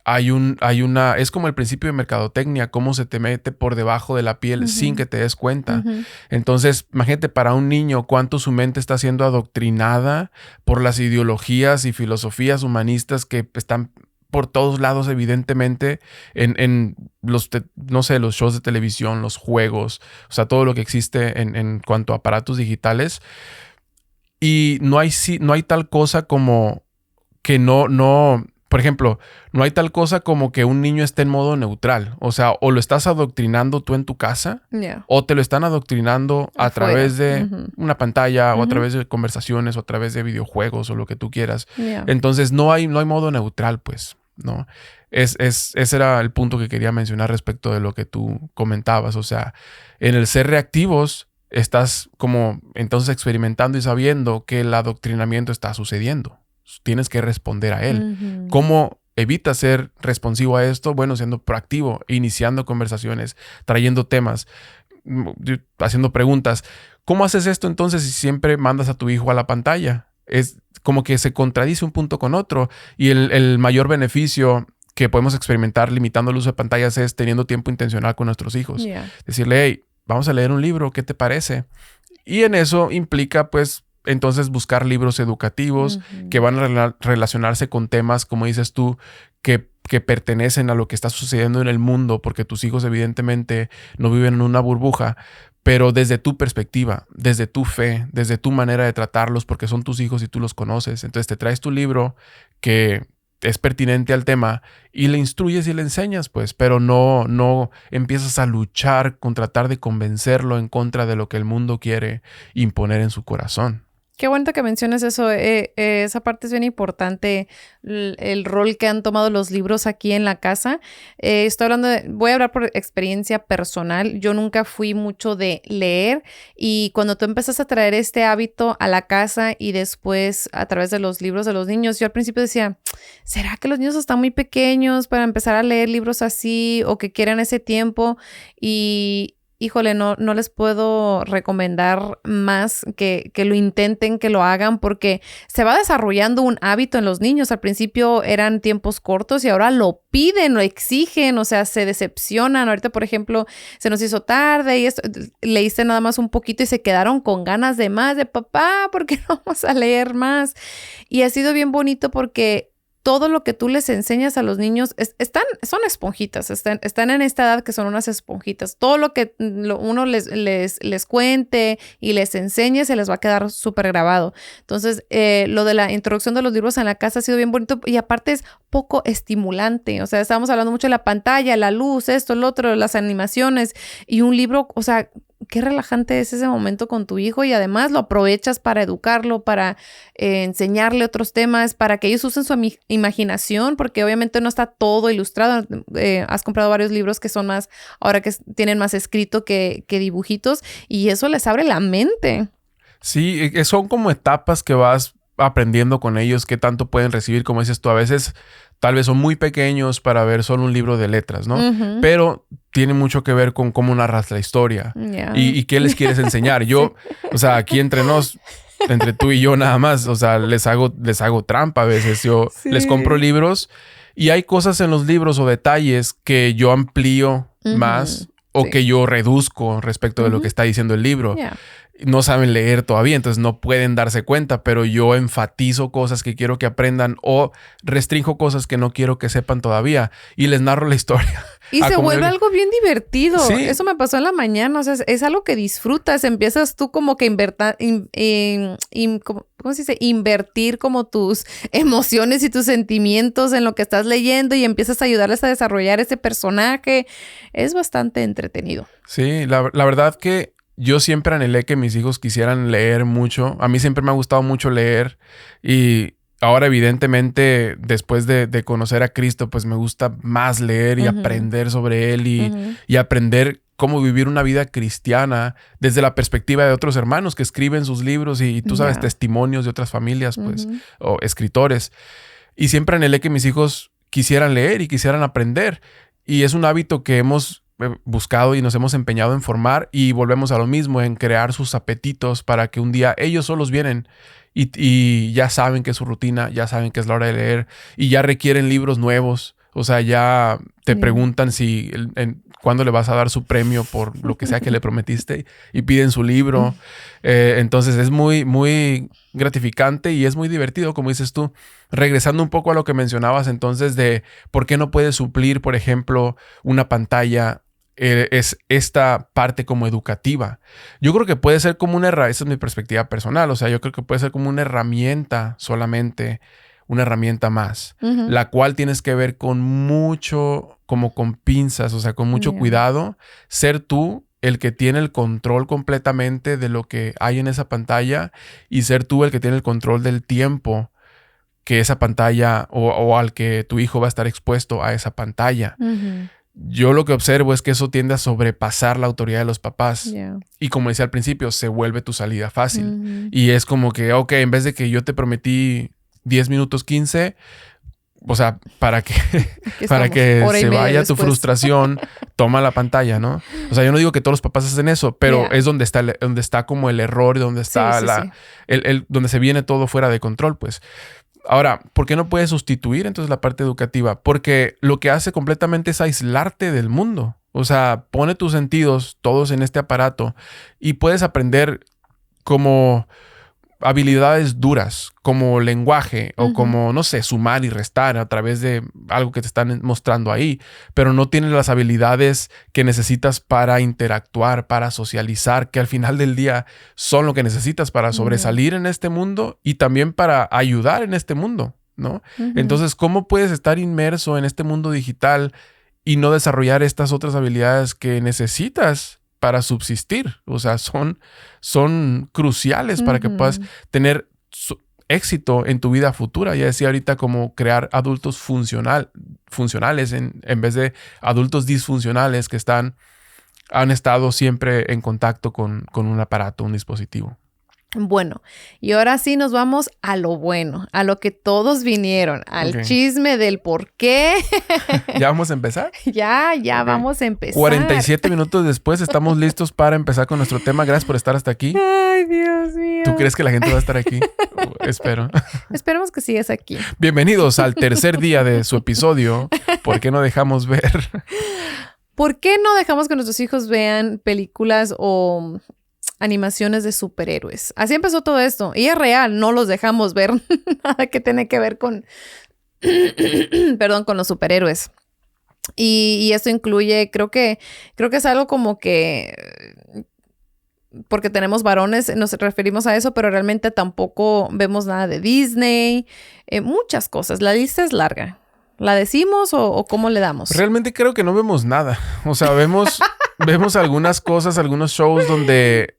es como el principio de mercadotecnia, cómo se te mete por debajo de la piel sin que te des cuenta. Entonces, imagínate para un niño cuánto su mente está siendo adoctrinada por las ideologías y filosofías humanistas que están por todos lados, evidentemente, en los shows de televisión, los juegos, o sea, todo lo que existe en cuanto a aparatos digitales. Y no hay tal cosa como que por ejemplo, no hay tal cosa como que un niño esté en modo neutral. O sea, o lo estás adoctrinando tú en tu casa, o te lo están adoctrinando a través de una pantalla, o a través de conversaciones, o a través de videojuegos, o lo que tú quieras. Entonces, no hay modo neutral, pues, ¿no? Ese era el punto que quería mencionar respecto de lo que tú comentabas. O sea, en el ser reactivos, estás como entonces experimentando y sabiendo que el adoctrinamiento está sucediendo. Tienes que responder a él. ¿Cómo evitas ser responsivo a esto? Bueno, siendo proactivo, iniciando conversaciones, trayendo temas, haciendo preguntas. ¿Cómo haces esto entonces si siempre mandas a tu hijo a la pantalla? Es como que se contradice un punto con otro. Y el mayor beneficio que podemos experimentar limitando el uso de pantallas es teniendo tiempo intencional con nuestros hijos. Decirle, hey, vamos a leer un libro, ¿qué te parece? Y en eso implica, pues, entonces buscar libros educativos que van a relacionarse con temas, como dices tú, que pertenecen a lo que está sucediendo en el mundo, porque tus hijos evidentemente no viven en una burbuja, pero desde tu perspectiva, desde tu fe, desde tu manera de tratarlos, porque son tus hijos y tú los conoces. Entonces te traes tu libro que es pertinente al tema y le instruyes y le enseñas, pues, pero no empiezas a luchar con tratar de convencerlo en contra de lo que el mundo quiere imponer en su corazón. Qué bueno que menciones eso. Esa parte es bien importante, el rol que han tomado los libros aquí en la casa. Voy a hablar por experiencia personal. Yo nunca fui mucho de leer y cuando tú empezas a traer este hábito a la casa y después a través de los libros de los niños, yo al principio decía, ¿será que los niños están muy pequeños para empezar a leer libros así o que quieran ese tiempo? Y híjole, no les puedo recomendar más que lo intenten, que lo hagan, porque se va desarrollando un hábito en los niños. Al principio eran tiempos cortos y ahora lo piden, lo exigen, o sea, se decepcionan. Ahorita, por ejemplo, se nos hizo tarde y esto, leíste nada más un poquito y se quedaron con ganas de más, de papá, ¿por qué no vamos a leer más? Y ha sido bien bonito porque todo lo que tú les enseñas a los niños son esponjitas, están en esta edad que son unas esponjitas. Todo lo que uno les cuente y les enseñe se les va a quedar súper grabado. Entonces, lo de la introducción de los libros en la casa ha sido bien bonito y aparte es poco estimulante. O sea, estábamos hablando mucho de la pantalla, la luz, esto, lo otro, las animaciones y un libro, o sea, qué relajante es ese momento con tu hijo y además lo aprovechas para educarlo, para enseñarle otros temas, para que ellos usen su imaginación, porque obviamente no está todo ilustrado. Has comprado varios libros que son más, ahora que tienen más escrito que dibujitos y eso les abre la mente. Sí, son como etapas que vas aprendiendo con ellos, qué tanto pueden recibir, como dices tú, a veces tal vez son muy pequeños para ver solo un libro de letras, ¿no? Uh-huh. Pero tiene mucho que ver con cómo narras la historia y qué les quieres enseñar. Yo, o sea, aquí entre tú y yo nada más, o sea, les hago trampa a veces. Yo les compro libros y hay cosas en los libros o detalles que yo amplío más o que yo reduzco respecto de lo que está diciendo el libro. No saben leer todavía, entonces no pueden darse cuenta, pero yo enfatizo cosas que quiero que aprendan o restringo cosas que no quiero que sepan todavía y les narro la historia. Y se vuelve algo bien divertido. Sí. Eso me pasó en la mañana, o sea, es algo que disfrutas. Empiezas tú como que ¿cómo se dice? Invertir como tus emociones y tus sentimientos en lo que estás leyendo y empiezas a ayudarles a desarrollar ese personaje. Es bastante entretenido. Sí, la verdad que yo siempre anhelé que mis hijos quisieran leer mucho. A mí siempre me ha gustado mucho leer y ahora evidentemente después de conocer a Cristo pues me gusta más leer y aprender sobre Él y aprender cómo vivir una vida cristiana desde la perspectiva de otros hermanos que escriben sus libros y tú sabes, testimonios de otras familias pues o escritores. Y siempre anhelé que mis hijos quisieran leer y quisieran aprender. Y es un hábito que hemos buscado y nos hemos empeñado en formar y volvemos a lo mismo, en crear sus apetitos para que un día ellos solos vienen y ya saben que es su rutina, ya saben que es la hora de leer y ya requieren libros nuevos. O sea, ya te preguntan si cuándo le vas a dar su premio por lo que sea que le prometiste y piden su libro. Entonces es muy, muy gratificante y es muy divertido, como dices tú. Regresando un poco a lo que mencionabas entonces de por qué no puedes suplir, por ejemplo, una pantalla. Es esta parte como educativa. Yo creo que puede ser como una herramienta, esa es mi perspectiva personal, o sea, yo creo que puede ser como una herramienta solamente, una herramienta más, la cual tienes que ver con mucho, como con pinzas, o sea, con mucho cuidado, ser tú el que tiene el control completamente de lo que hay en esa pantalla y ser tú el que tiene el control del tiempo que esa pantalla o al que tu hijo va a estar expuesto a esa pantalla. Yo lo que observo es que eso tiende a sobrepasar la autoridad de los papás. Y como decía al principio, se vuelve tu salida fácil. Y es como que, ok, en vez de que yo te prometí 10 minutos 15, o sea, para que se vaya tu frustración, toma la pantalla, ¿no? O sea, yo no digo que todos los papás hacen eso, pero es donde está como el error, donde está donde se viene todo fuera de control, pues. Ahora, ¿por qué no puedes sustituir entonces la parte educativa? Porque lo que hace completamente es aislarte del mundo. O sea, pone tus sentidos todos en este aparato y puedes aprender como habilidades duras, como lenguaje o como, no sé, sumar y restar a través de algo que te están mostrando ahí, pero no tienes las habilidades que necesitas para interactuar, para socializar, que al final del día son lo que necesitas para sobresalir en este mundo y también para ayudar en este mundo. ¿no? Entonces, ¿cómo puedes estar inmerso en este mundo digital y no desarrollar estas otras habilidades que necesitas para subsistir? O sea, son cruciales para que puedas tener éxito en tu vida futura. Ya decía ahorita, como crear adultos funcionales en vez de adultos disfuncionales que han estado siempre en contacto con un aparato, un dispositivo. Bueno, y ahora sí nos vamos a lo bueno, a lo que todos vinieron, al chisme del por qué. ¿Ya vamos a empezar? Ya vamos a empezar. 47 minutos después estamos listos para empezar con nuestro tema. Gracias por estar hasta aquí. Ay, Dios mío. ¿Tú crees que la gente va a estar aquí? Espero. Esperemos que sigas aquí. Bienvenidos al tercer día de su episodio. ¿Por qué no dejamos ver? ¿Por qué no dejamos que nuestros hijos vean películas o animaciones de superhéroes? Así empezó todo esto. Y es real, no los dejamos ver nada que tiene que ver con, perdón, con los superhéroes. Y esto incluye, creo que es algo como que, porque tenemos varones, nos referimos a eso, pero realmente tampoco vemos nada de Disney, muchas cosas. La lista es larga. ¿La decimos o cómo le damos? Realmente creo que no vemos nada. O sea, vemos algunas cosas, algunos shows donde,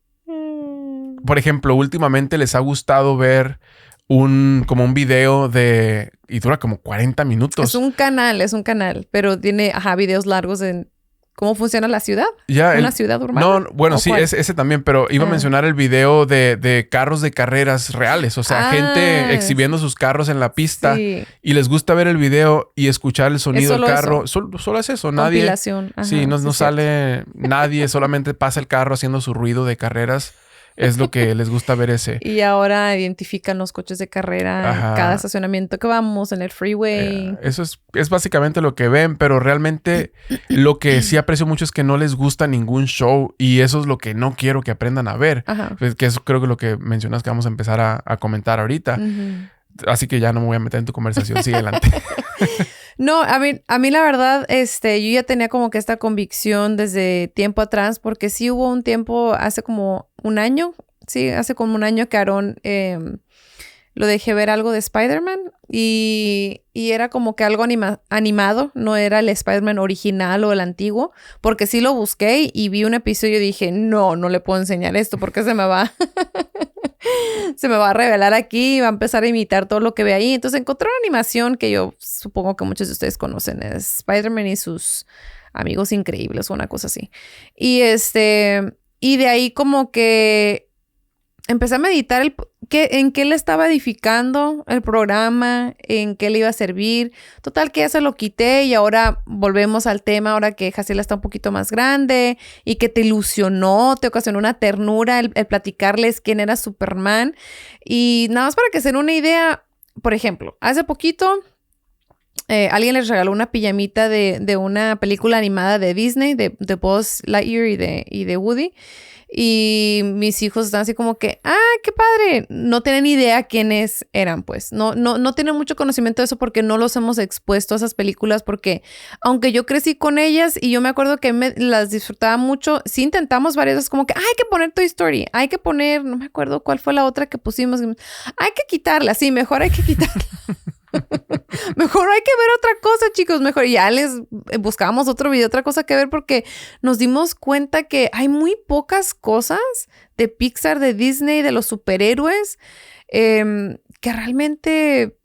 por ejemplo, últimamente les ha gustado ver como un video y dura como 40 minutos. Es un canal, pero tiene, videos largos en cómo funciona la ciudad. ¿Una ciudad urbana? No, bueno, sí, ese también, pero iba a mencionar el video de carros de carreras reales. O sea, gente exhibiendo sus carros en la pista y les gusta ver el video y escuchar el sonido del carro. Solo es eso, nadie. Compilación. Ajá, sí, no sale nadie, solamente pasa el carro haciendo su ruido de carreras. Es lo que les gusta ver ese. Y ahora identifican los coches de carrera en cada estacionamiento que vamos, en el freeway. Eso es básicamente lo que ven, pero realmente lo que sí aprecio mucho es que no les gusta ningún show y eso es lo que no quiero que aprendan a ver. Que eso creo que lo que mencionas que vamos a empezar a comentar ahorita. Así que ya no me voy a meter en tu conversación. Sigue adelante. No, a mí la verdad, yo ya tenía como que esta convicción desde tiempo atrás, porque sí hubo un tiempo, hace como un año que Aarón lo dejé ver algo de Spider-Man y era como que algo animado, no era el Spider-Man original o el antiguo, porque sí lo busqué y vi un episodio y dije, no le puedo enseñar esto porque se me va a revelar aquí y va a empezar a imitar todo lo que ve ahí. Entonces encontré una animación que yo supongo que muchos de ustedes conocen, es Spider-Man y sus amigos increíbles o una cosa así. Y de ahí como que empecé a meditar en qué le estaba edificando el programa, en qué le iba a servir. Total que ya se lo quité y ahora volvemos al tema, ahora que Jaciela está un poquito más grande y que te ilusionó, te ocasionó una ternura el platicarles quién era Superman. Y nada más para que se den una idea, por ejemplo, hace poquito alguien les regaló una pijamita de una película animada de Disney, de Buzz Lightyear y de Woody. Y mis hijos están así como que, qué padre. No tienen idea quiénes eran, pues. No tienen mucho conocimiento de eso porque no los hemos expuesto a esas películas, porque aunque yo crecí con ellas y yo me acuerdo que las disfrutaba mucho, sí intentamos varias veces como que hay que poner Toy Story, hay que poner, no me acuerdo cuál fue la otra que pusimos, hay que quitarla, sí, mejor hay que quitarla. Mejor hay que ver otra cosa, chicos. Mejor ya les buscábamos otro video, otra cosa que ver, porque nos dimos cuenta que hay muy pocas cosas de Pixar, de Disney, de los superhéroes, que realmente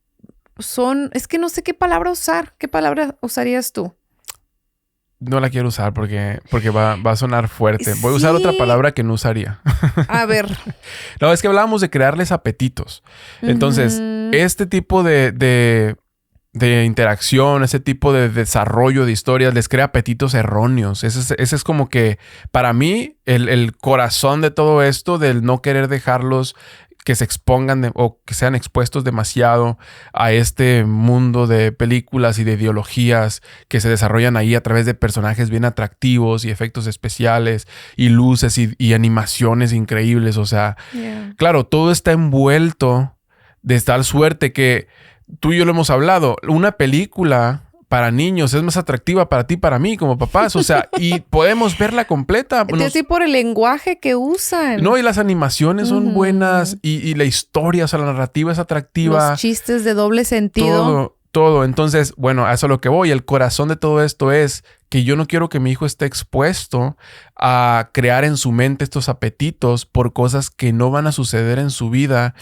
son... Es que no sé qué palabra usar. ¿Qué palabra usarías tú? No la quiero usar porque va a sonar fuerte. Voy a usar otra palabra que no usaría. A ver. No, es que hablábamos de crearles apetitos. Entonces, este tipo de interacción, ese tipo de desarrollo de historias les crea apetitos erróneos. Ese es como que, para mí, el corazón de todo esto, del no querer dejarlos que se expongan o que sean expuestos demasiado a este mundo de películas y de ideologías que se desarrollan ahí a través de personajes bien atractivos y efectos especiales y luces y animaciones increíbles. O sea, claro, todo está envuelto de tal suerte que tú y yo lo hemos hablado. Una película para niños, es más atractiva para ti, para mí, como papás. O sea, y podemos verla completa. Sí, por el lenguaje que usan. No, y las animaciones son buenas y la historia, o sea, la narrativa es atractiva. Los chistes de doble sentido. Todo. Entonces, bueno, a eso es lo que voy. El corazón de todo esto es que yo no quiero que mi hijo esté expuesto a crear en su mente estos apetitos por cosas que no van a suceder en su vida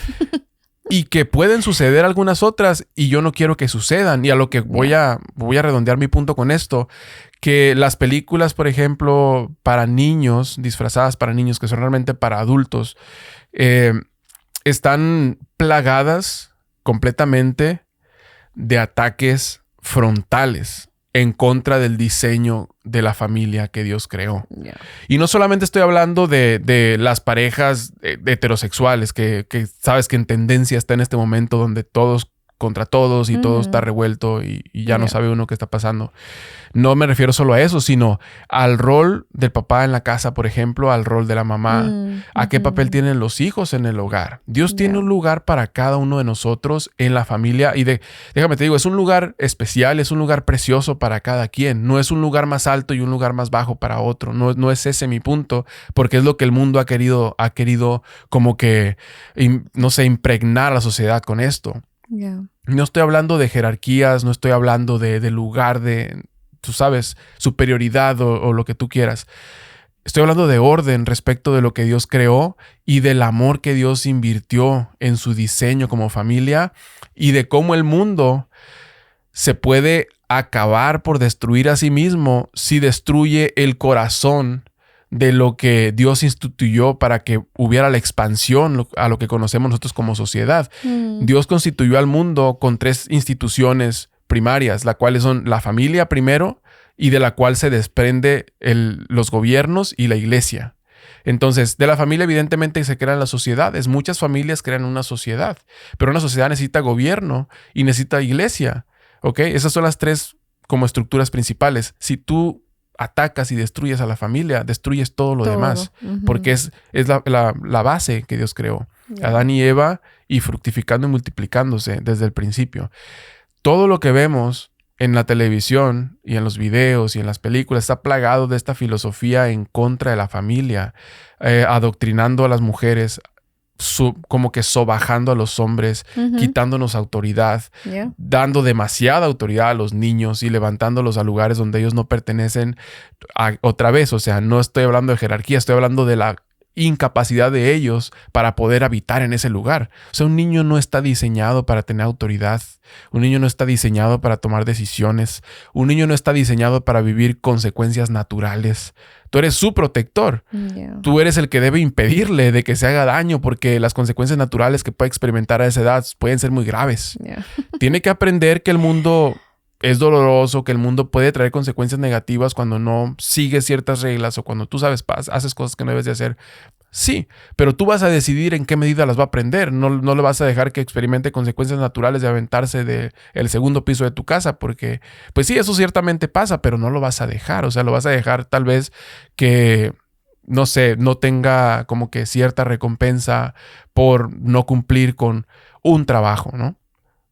y que pueden suceder algunas otras y yo no quiero que sucedan. Y a lo que voy a redondear mi punto con esto, que las películas, por ejemplo, para niños, disfrazadas para niños, que son realmente para adultos, están plagadas completamente de ataques frontales en contra del diseño de la familia que Dios creó. Yeah. Y no solamente estoy hablando de las parejas heterosexuales, que sabes que en tendencia está en este momento donde todos contra todos y todo está revuelto y ya no sabe uno qué está pasando. No me refiero solo a eso, sino al rol del papá en la casa, por ejemplo, al rol de la mamá. ¿A qué papel tienen los hijos en el hogar? Dios tiene un lugar para cada uno de nosotros en la familia y déjame te digo, es un lugar especial, es un lugar precioso para cada quien. No es un lugar más alto y un lugar más bajo para otro. No es ese mi punto, porque es lo que el mundo ha querido como que, no sé, impregnar a la sociedad con esto. Yeah. No estoy hablando de jerarquías, no estoy hablando de lugar de, tú sabes, superioridad o lo que tú quieras. Estoy hablando de orden respecto de lo que Dios creó y del amor que Dios invirtió en su diseño como familia y de cómo el mundo se puede acabar por destruir a sí mismo si destruye el corazón de lo que Dios instituyó para que hubiera la expansión a lo que conocemos nosotros como sociedad. Dios constituyó al mundo con 3 instituciones primarias, las cuales son la familia primero y de la cual se desprende los gobiernos y la iglesia. Entonces, de la familia evidentemente se crean las sociedades. Muchas familias crean una sociedad, pero una sociedad necesita gobierno y necesita iglesia. ¿Ok? Esas son las 3 como estructuras principales. Si tú atacas y destruyes a la familia, destruyes todo lo demás, porque es la base que Dios creó. Adán y Eva, y fructificando y multiplicándose desde el principio. Todo lo que vemos en la televisión y en los videos y en las películas está plagado de esta filosofía en contra de la familia, adoctrinando a las mujeres, como que sobajando a los hombres, quitándonos autoridad, dando demasiada autoridad a los niños y levantándolos a lugares donde ellos no pertenecen. Otra vez, o sea, no estoy hablando de jerarquía, estoy hablando de la incapacidad de ellos para poder habitar en ese lugar. O sea, un niño no está diseñado para tener autoridad. Un niño no está diseñado para tomar decisiones. Un niño no está diseñado para vivir consecuencias naturales. Tú eres su protector. Tú eres el que debe impedirle de que se haga daño porque las consecuencias naturales que puede experimentar a esa edad pueden ser muy graves. Tiene que aprender que el mundo es doloroso, que el mundo puede traer consecuencias negativas cuando no sigues ciertas reglas o cuando tú sabes, haces cosas que no debes de hacer. Sí, pero tú vas a decidir en qué medida las va a aprender. No le vas a dejar que experimente consecuencias naturales de aventarse del segundo piso de tu casa, porque, pues sí, eso ciertamente pasa, pero no lo vas a dejar. O sea, lo vas a dejar tal vez que, no sé, no tenga como que cierta recompensa por no cumplir con un trabajo, ¿no?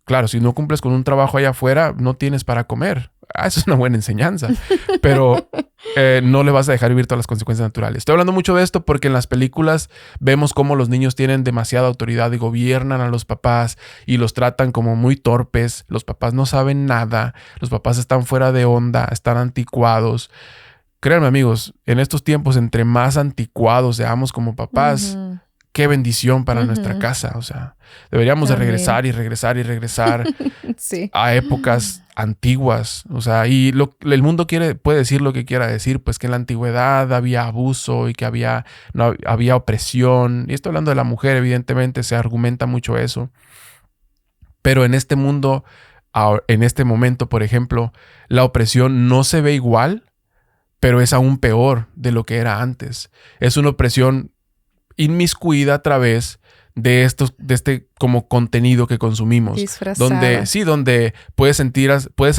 Claro, si no cumples con un trabajo allá afuera, no tienes para comer. Eso es una buena enseñanza. Pero no le vas a dejar vivir todas las consecuencias naturales. Estoy hablando mucho de esto porque en las películas vemos cómo los niños tienen demasiada autoridad y gobiernan a los papás y los tratan como muy torpes. Los papás no saben nada. Los papás están fuera de onda, están anticuados. Créanme, amigos, en estos tiempos, entre más anticuados seamos como papás, qué bendición para nuestra casa. O sea, deberíamos de regresar y regresar y regresar sí. a épocas antiguas. O sea, y el mundo puede decir lo que quiera decir, pues que en la antigüedad había abuso y que había opresión. Y estoy hablando de la mujer, evidentemente, se argumenta mucho eso. Pero en este mundo, en este momento, por ejemplo, la opresión no se ve igual, pero es aún peor de lo que era antes. Es una opresión inmiscuida a través de este como contenido que consumimos. Disfrazada. Donde puedes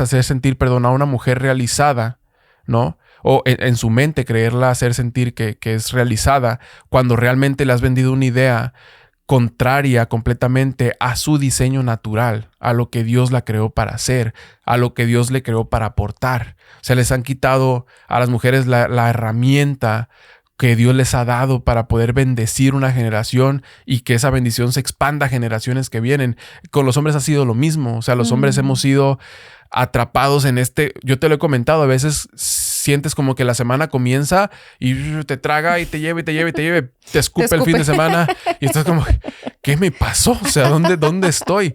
hacer sentir, a una mujer realizada, ¿no? O en su mente creerla hacer sentir que es realizada cuando realmente le has vendido una idea contraria completamente a su diseño natural, a lo que Dios la creó para hacer, a lo que Dios le creó para aportar. O sea, les han quitado a las mujeres la herramienta que Dios les ha dado para poder bendecir una generación y que esa bendición se expanda a generaciones que vienen. Con los hombres ha sido lo mismo. O sea, los hombres hemos sido atrapados en yo te lo he comentado, a veces sientes como que la semana comienza y te traga y te lleva y te lleva y te lleva, te escupe el fin de semana y estás como, ¿qué me pasó? O sea, ¿dónde estoy?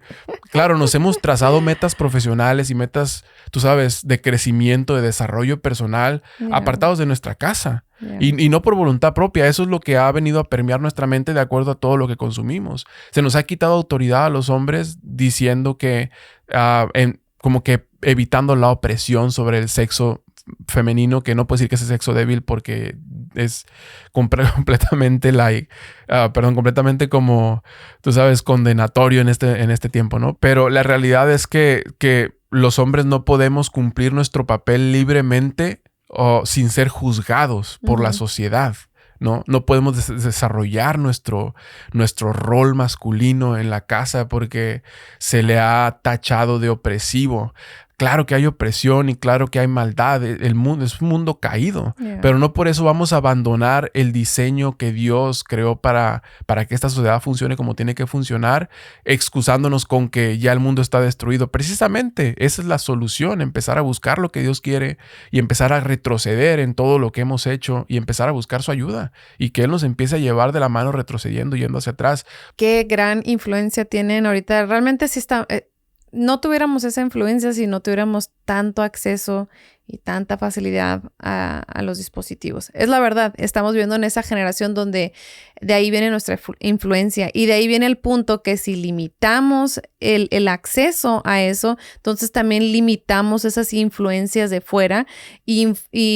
Claro, nos hemos trazado metas profesionales y metas, tú sabes, de crecimiento, de desarrollo personal, apartados de nuestra casa. Y no por voluntad propia, eso es lo que ha venido a permear nuestra mente de acuerdo a todo lo que consumimos. Se nos ha quitado autoridad a los hombres diciendo que, como que evitando la opresión sobre el sexo femenino, que no puedo decir que es el sexo débil porque es completamente completamente como, tú sabes, condenatorio en este tiempo, ¿no? Pero la realidad es que los hombres no podemos cumplir nuestro papel libremente o sin ser juzgados por la sociedad, ¿no? No podemos desarrollar nuestro rol masculino en la casa porque se le ha tachado de opresivo. Claro que hay opresión y claro que hay maldad. El mundo es un mundo caído, pero no por eso vamos a abandonar el diseño que Dios creó para que esta sociedad funcione como tiene que funcionar, excusándonos con que ya el mundo está destruido. Precisamente esa es la solución, empezar a buscar lo que Dios quiere y empezar a retroceder en todo lo que hemos hecho y empezar a buscar su ayuda y que Él nos empiece a llevar de la mano retrocediendo, yendo hacia atrás. Qué gran influencia tienen ahorita. Realmente sí está... no tuviéramos esa influencia si no tuviéramos tanto acceso y tanta facilidad a los dispositivos. Es la verdad, estamos viviendo en esa generación donde de ahí viene nuestra influencia y de ahí viene el punto que si limitamos el acceso a eso, entonces también limitamos esas influencias de fuera y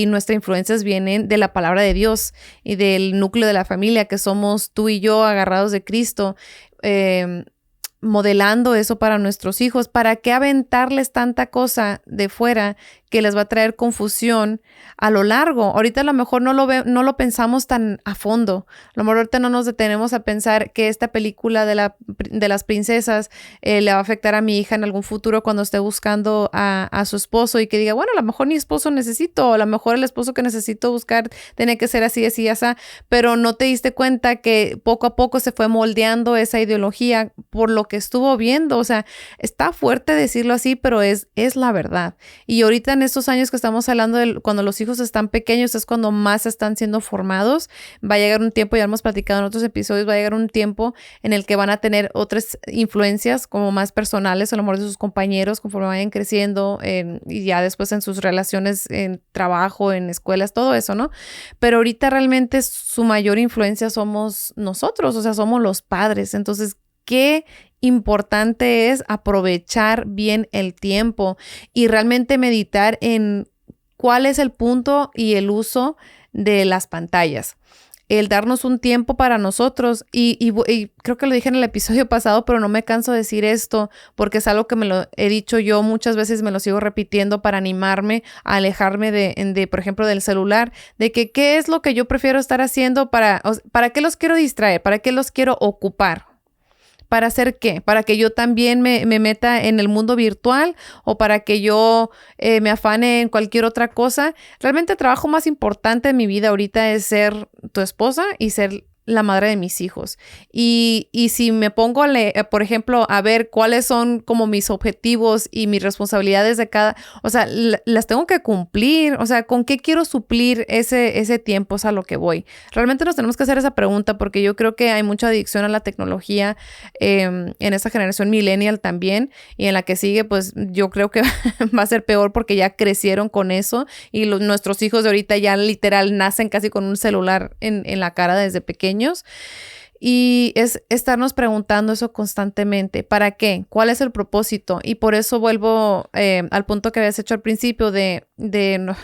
nuestras influencias vienen de la palabra de Dios y del núcleo de la familia que somos tú y yo agarrados de Cristo, modelando eso para nuestros hijos. ¿Para qué aventarles tanta cosa de fuera que les va a traer confusión a lo largo? Ahorita a lo mejor no lo pensamos tan a fondo. A lo mejor ahorita no nos detenemos a pensar que esta película de las princesas le va a afectar a mi hija en algún futuro cuando esté buscando a su esposo y que diga, bueno, a lo mejor ni esposo necesito, o a lo mejor el esposo que necesito buscar tiene que ser así, así, así, pero no te diste cuenta que poco a poco se fue moldeando esa ideología por lo que estuvo viendo. O sea, está fuerte decirlo así, pero es la verdad. Y ahorita en estos años que estamos hablando de cuando los hijos están pequeños es cuando más están siendo formados. Va a llegar un tiempo, ya hemos platicado en otros episodios, va a llegar un tiempo en el que van a tener otras influencias como más personales, a lo mejor de sus compañeros conforme vayan creciendo y ya después en sus relaciones en trabajo, en escuelas, todo eso, ¿no? Pero ahorita realmente su mayor influencia somos nosotros, o sea, somos los padres. Entonces, qué importante es aprovechar bien el tiempo y realmente meditar en cuál es el punto y el uso de las pantallas. El darnos un tiempo para nosotros y creo que lo dije en el episodio pasado, pero no me canso de decir esto porque es algo que me lo he dicho yo muchas veces, me lo sigo repitiendo para animarme a alejarme de por ejemplo, del celular, de que qué es lo que yo prefiero estar haciendo para qué los quiero distraer, para qué los quiero ocupar. ¿Para hacer qué? ¿Para que yo también me meta en el mundo virtual o para que yo me afane en cualquier otra cosa? Realmente el trabajo más importante de mi vida ahorita es ser tu esposa y ser la madre de mis hijos. Y si me pongo, por ejemplo, a ver cuáles son como mis objetivos y mis responsabilidades de cada, o sea, las tengo que cumplir, o sea, ¿con qué quiero suplir ese tiempo? Es a lo que voy. Realmente nos tenemos que hacer esa pregunta porque yo creo que hay mucha adicción a la tecnología en esta generación millennial también y en la que sigue, pues yo creo que va a ser peor porque ya crecieron con eso y nuestros hijos de ahorita ya literal nacen casi con un celular en la cara desde pequeños. Y es estarnos preguntando eso constantemente. ¿Para qué? ¿Cuál es el propósito? Y por eso vuelvo al punto que habías hecho al principio de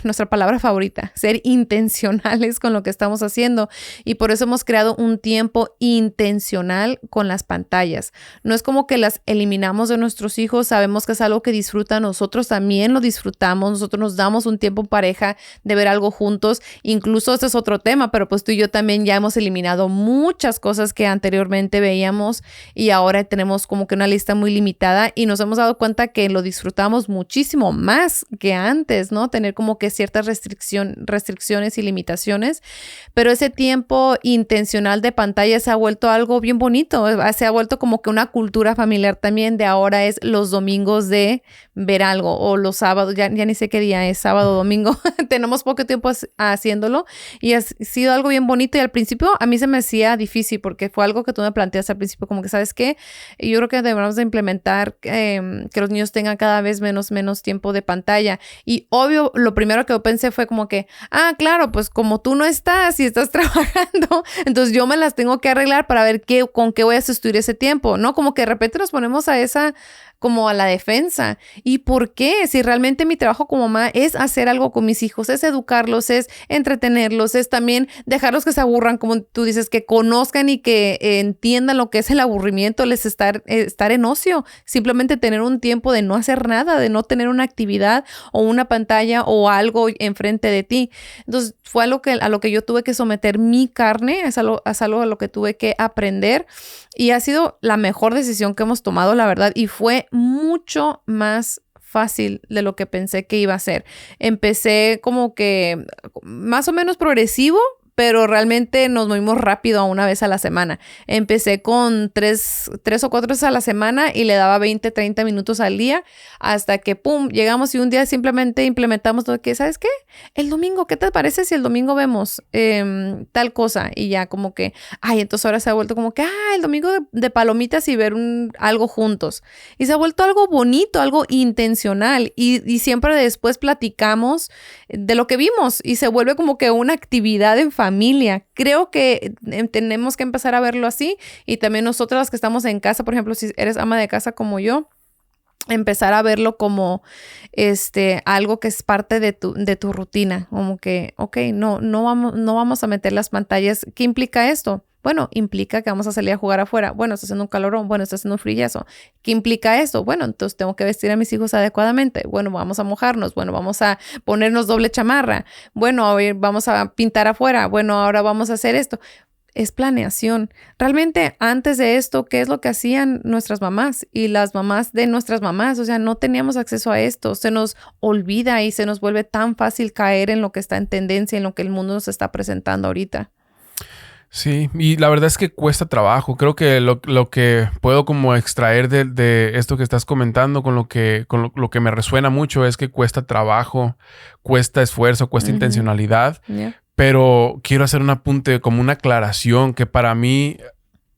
nuestra palabra favorita, ser intencionales con lo que estamos haciendo. Y por eso hemos creado un tiempo intencional con las pantallas. No es como que las eliminamos de nuestros hijos. Sabemos que es algo que disfrutan. Nosotros también lo disfrutamos. Nosotros nos damos un tiempo en pareja de ver algo juntos. Incluso este es otro tema, pero pues tú y yo también ya hemos eliminado muchas cosas cosas que anteriormente veíamos y ahora tenemos como que una lista muy limitada y nos hemos dado cuenta que lo disfrutamos muchísimo más que antes, ¿no? Tener como que ciertas restricciones y limitaciones, pero ese tiempo intencional de pantalla se ha vuelto algo bien bonito, se ha vuelto como que una cultura familiar también de ahora es los domingos de ver algo o los sábados, ya ni sé qué día es, sábado o domingo, tenemos poco tiempo haciéndolo y ha sido algo bien bonito y al principio a mí se me hacía difícil porque fue algo que tú me planteaste al principio, como que ¿sabes qué? Yo creo que debemos de implementar que los niños tengan cada vez menos tiempo de pantalla y obvio lo primero que yo pensé fue como que, claro, pues como tú no estás y estás trabajando, entonces yo me las tengo que arreglar para ver con qué voy a sustituir ese tiempo, ¿no? Como que de repente nos ponemos como a la defensa. ¿Y por qué? Si realmente mi trabajo como mamá es hacer algo con mis hijos, es educarlos, es entretenerlos, es también dejarlos que se aburran, como tú dices, que conozcan y que entiendan lo que es el aburrimiento, les estar en ocio, simplemente tener un tiempo de no hacer nada, de no tener una actividad o una pantalla o algo enfrente de ti. Entonces fue a lo que yo tuve que someter mi carne, es algo a lo que tuve que aprender y ha sido la mejor decisión que hemos tomado, la verdad, y fue mucho más fácil de lo que pensé que iba a ser. Empecé como que más o menos progresivo, pero realmente nos movimos rápido a una vez a la semana. Empecé con tres o cuatro veces a la semana y le daba 20, 30 minutos al día hasta que, pum, llegamos y un día simplemente implementamos lo que, ¿sabes qué? El domingo, ¿qué te parece si el domingo vemos tal cosa? Y ya como que, entonces ahora se ha vuelto como que, el domingo de palomitas y ver algo juntos. Y se ha vuelto algo bonito, algo intencional. Y siempre después platicamos de lo que vimos y se vuelve como que una actividad en familia. Creo que tenemos que empezar a verlo así y también nosotras las que estamos en casa, por ejemplo, si eres ama de casa como yo, empezar a verlo como algo que es parte de tu rutina, como que, no vamos a meter las pantallas. ¿Qué implica esto? Bueno, implica que vamos a salir a jugar afuera. Bueno, está haciendo un calorón. Bueno, está haciendo un frillazo. ¿Qué implica esto? Bueno, entonces tengo que vestir a mis hijos adecuadamente. Bueno, vamos a mojarnos. Bueno, vamos a ponernos doble chamarra. Bueno, hoy vamos a pintar afuera. Bueno, ahora vamos a hacer esto. Es planeación. Realmente, antes de esto, ¿qué es lo que hacían nuestras mamás y las mamás de nuestras mamás? O sea, no teníamos acceso a esto. Se nos olvida y se nos vuelve tan fácil caer en lo que está en tendencia, en lo que el mundo nos está presentando ahorita. Sí, y la verdad es que cuesta trabajo. Creo que lo que puedo como extraer de esto que estás comentando con lo que me resuena mucho es que cuesta trabajo, cuesta esfuerzo, cuesta intencionalidad. Yeah. Pero quiero hacer un apunte, como una aclaración, que para mí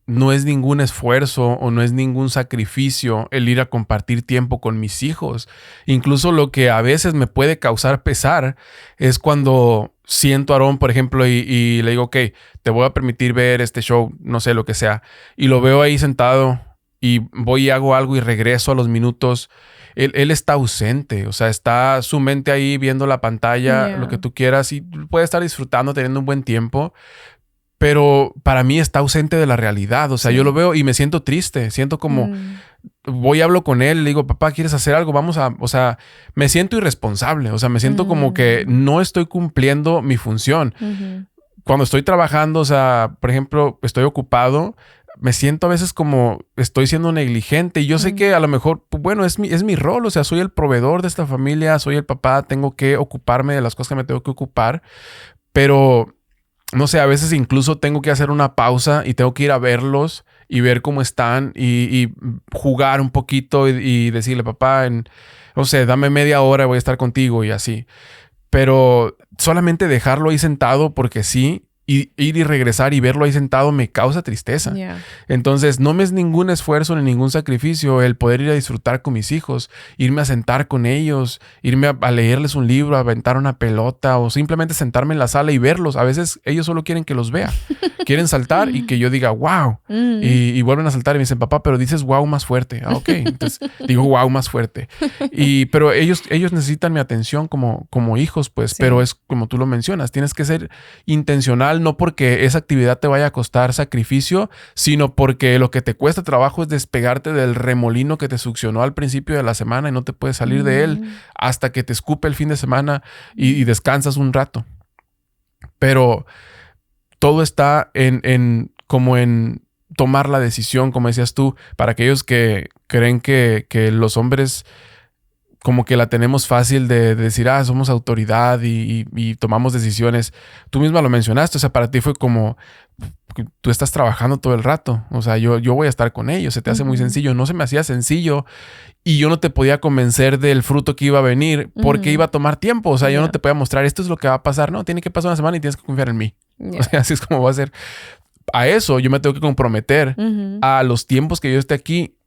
no es ningún esfuerzo o no es ningún sacrificio el ir a compartir tiempo con mis hijos. Incluso lo que a veces me puede causar pesar es cuando siento a Aarón, por ejemplo, y le digo, ok, te voy a permitir ver este show, no sé, lo que sea. Y lo veo ahí sentado y voy y hago algo y regreso a los minutos. Él está ausente, o sea, está su mente ahí viendo la pantalla, lo que tú quieras, y puede estar disfrutando, teniendo un buen tiempo. Pero para mí está ausente de la realidad. O sea, yo lo veo y me siento triste. Siento como... Voy y hablo con él. Le digo, papá, ¿quieres hacer algo? Vamos a... O sea, me siento irresponsable. O sea, me siento como que no estoy cumpliendo mi función. Cuando estoy trabajando, o sea, por ejemplo, estoy ocupado, me siento a veces como estoy siendo negligente. Y yo sé que a lo mejor, bueno, es mi rol. O sea, soy el proveedor de esta familia. Soy el papá. Tengo que ocuparme de las cosas que me tengo que ocupar. Pero... no sé, a veces incluso tengo que hacer una pausa y tengo que ir a verlos y ver cómo están y jugar un poquito y decirle, papá, no sé, dame media hora, voy a estar contigo y así. Pero solamente dejarlo ahí sentado porque sí, y ir y regresar y verlo ahí sentado me causa tristeza. Yeah. Entonces no me es ningún esfuerzo ni ningún sacrificio el poder ir a disfrutar con mis hijos, irme a sentar con ellos, irme a leerles un libro, a aventar una pelota o simplemente sentarme en la sala y verlos. A veces ellos solo quieren que los vea. Quieren saltar y que yo diga wow. Y vuelven a saltar y me dicen, papá, pero dices wow más fuerte. Ok, entonces digo wow más fuerte. Pero ellos necesitan mi atención como hijos, pues. Sí. Pero es como tú lo mencionas, tienes que ser intencional, no porque esa actividad te vaya a costar sacrificio, sino porque lo que te cuesta trabajo es despegarte del remolino que te succionó al principio de la semana y no te puedes salir de él hasta que te escupe el fin de semana y descansas un rato. Pero todo está en como en tomar la decisión, como decías tú, para aquellos que creen que los hombres como que la tenemos fácil de decir, somos autoridad y tomamos decisiones. Tú misma lo mencionaste, o sea, para ti fue como, tú estás trabajando todo el rato, o sea, yo voy a estar con ellos, se te hace muy sencillo. No se me hacía sencillo y yo no te podía convencer del fruto que iba a venir porque iba a tomar tiempo, o sea, yo no te podía mostrar, esto es lo que va a pasar, no, tiene que pasar una semana y tienes que confiar en mí. O sea, así es como va a ser. A eso yo me tengo que comprometer a los tiempos que yo esté aquí,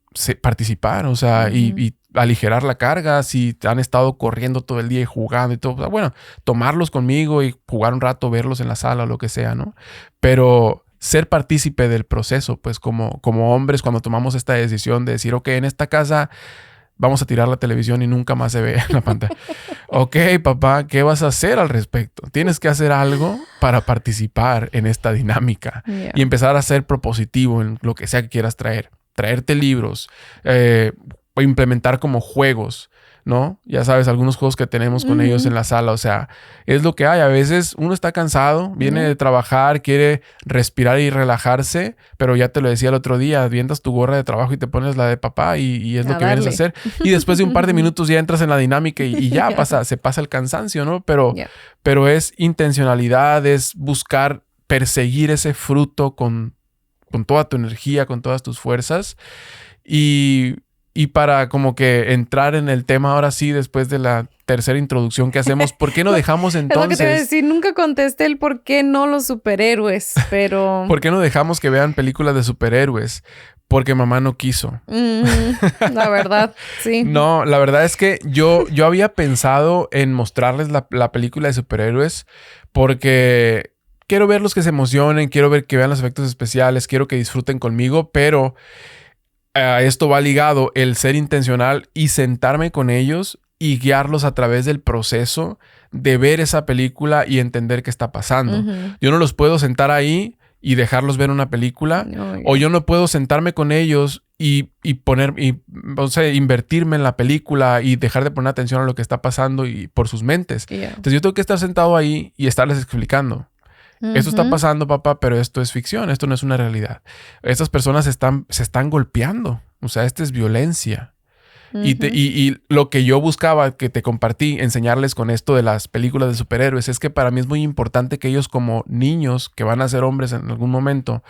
participar, o sea, y aligerar la carga. Si han estado corriendo todo el día y jugando y todo, o sea, bueno, tomarlos conmigo y jugar un rato, verlos en la sala o lo que sea, ¿no? Pero ser partícipe del proceso, pues como hombres, cuando tomamos esta decisión de decir, ok, en esta casa vamos a tirar la televisión y nunca más se ve en la pantalla. Ok, papá, ¿qué vas a hacer al respecto? Tienes que hacer algo para participar en esta dinámica y empezar a ser propositivo en lo que sea que quieras traer. Traerte libros, o implementar como juegos, ¿no? Ya sabes, algunos juegos que tenemos con ellos en la sala, o sea, es lo que hay. A veces uno está cansado, viene de trabajar, quiere respirar y relajarse, pero ya te lo decía el otro día, avientas tu gorra de trabajo y te pones la de papá y es lo que vienes a hacer. Y después de un par de minutos ya entras en la dinámica y ya se pasa el cansancio, ¿no? Pero es intencionalidad, es buscar perseguir ese fruto con toda tu energía, con todas tus fuerzas. Y para como que entrar en el tema ahora sí, después de la tercera introducción que hacemos, ¿por qué no dejamos entonces? Es lo que te voy a decir, nunca contesté el por qué no los superhéroes, pero... ¿Por qué no dejamos que vean películas de superhéroes? Porque mamá no quiso. La verdad, sí. No, la verdad es que yo había pensado en mostrarles la película de superhéroes porque quiero verlos que se emocionen, quiero ver que vean los efectos especiales, quiero que disfruten conmigo, pero a esto va ligado el ser intencional y sentarme con ellos y guiarlos a través del proceso de ver esa película y entender qué está pasando. Yo no los puedo sentar ahí y dejarlos ver una película, o yo no puedo sentarme con ellos y invertirme en la película y dejar de poner atención a lo que está pasando y por sus mentes. Entonces yo tengo que estar sentado ahí y estarles explicando. Esto está pasando, papá, pero esto es ficción, esto no es una realidad. Estas personas se están golpeando, o sea, esta es violencia. Y lo que yo buscaba, que te compartí, enseñarles con esto de las películas de superhéroes, es que para mí es muy importante que ellos como niños, que van a ser hombres en algún momento,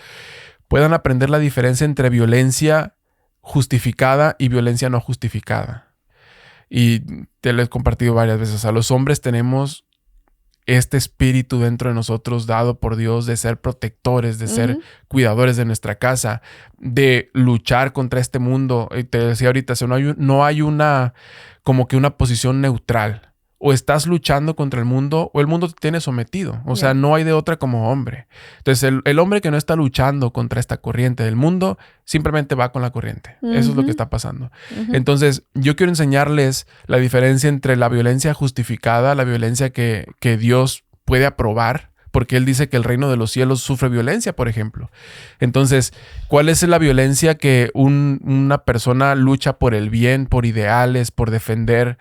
puedan aprender la diferencia entre violencia justificada y violencia no justificada. Y te lo he compartido varias veces. O sea, los hombres tenemos este espíritu dentro de nosotros dado por Dios de ser protectores, de ser cuidadores de nuestra casa, de luchar contra este mundo. Te decía ahorita, no hay una como que una posición neutral. O estás luchando contra el mundo o el mundo te tiene sometido. O sea, no hay de otra como hombre. Entonces, el hombre que no está luchando contra esta corriente del mundo, simplemente va con la corriente. Eso es lo que está pasando. Entonces, yo quiero enseñarles la diferencia entre la violencia justificada, la violencia que Dios puede aprobar, porque Él dice que el reino de los cielos sufre violencia, por ejemplo. Entonces, ¿cuál es la violencia que una persona lucha por el bien, por ideales, por defender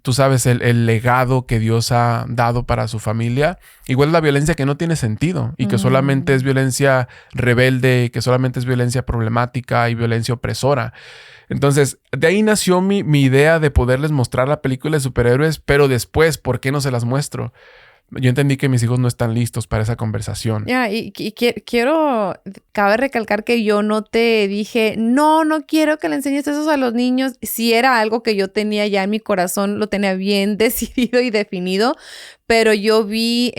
tú sabes, el legado que Dios ha dado para su familia? Igual la violencia que no tiene sentido y que solamente es violencia rebelde, que solamente es violencia problemática y violencia opresora. Entonces, de ahí nació mi idea de poderles mostrar la película de superhéroes, pero después, ¿por qué no se las muestro? Yo entendí que mis hijos no están listos para esa conversación. Y cabe recalcar que yo no te dije, no quiero que le enseñes eso a los niños. Si era algo que yo tenía ya en mi corazón, lo tenía bien decidido y definido, pero yo vi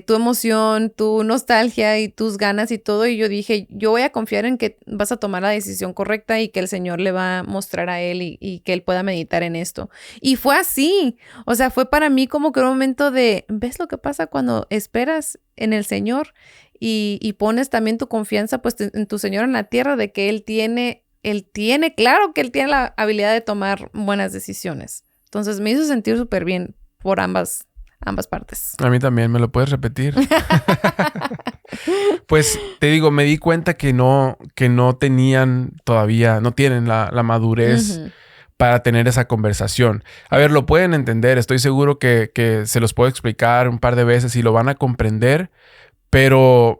tu emoción, tu nostalgia y tus ganas y todo, y yo dije, yo voy a confiar en que vas a tomar la decisión correcta y que el Señor le va a mostrar a él y que él pueda meditar en esto. Y fue así. O sea, fue para mí como que un momento de, ¿ves lo que pasa cuando esperas en el Señor y pones también tu confianza pues en tu Señor en la tierra, de que Él tiene, claro que Él tiene la habilidad de tomar buenas decisiones? Entonces me hizo sentir súper bien por ambas partes. A mí también, ¿me lo puedes repetir? Pues te digo, me di cuenta que no tenían todavía, no tienen la madurez para tener esa conversación. A ver, lo pueden entender, estoy seguro que se los puedo explicar un par de veces y lo van a comprender, pero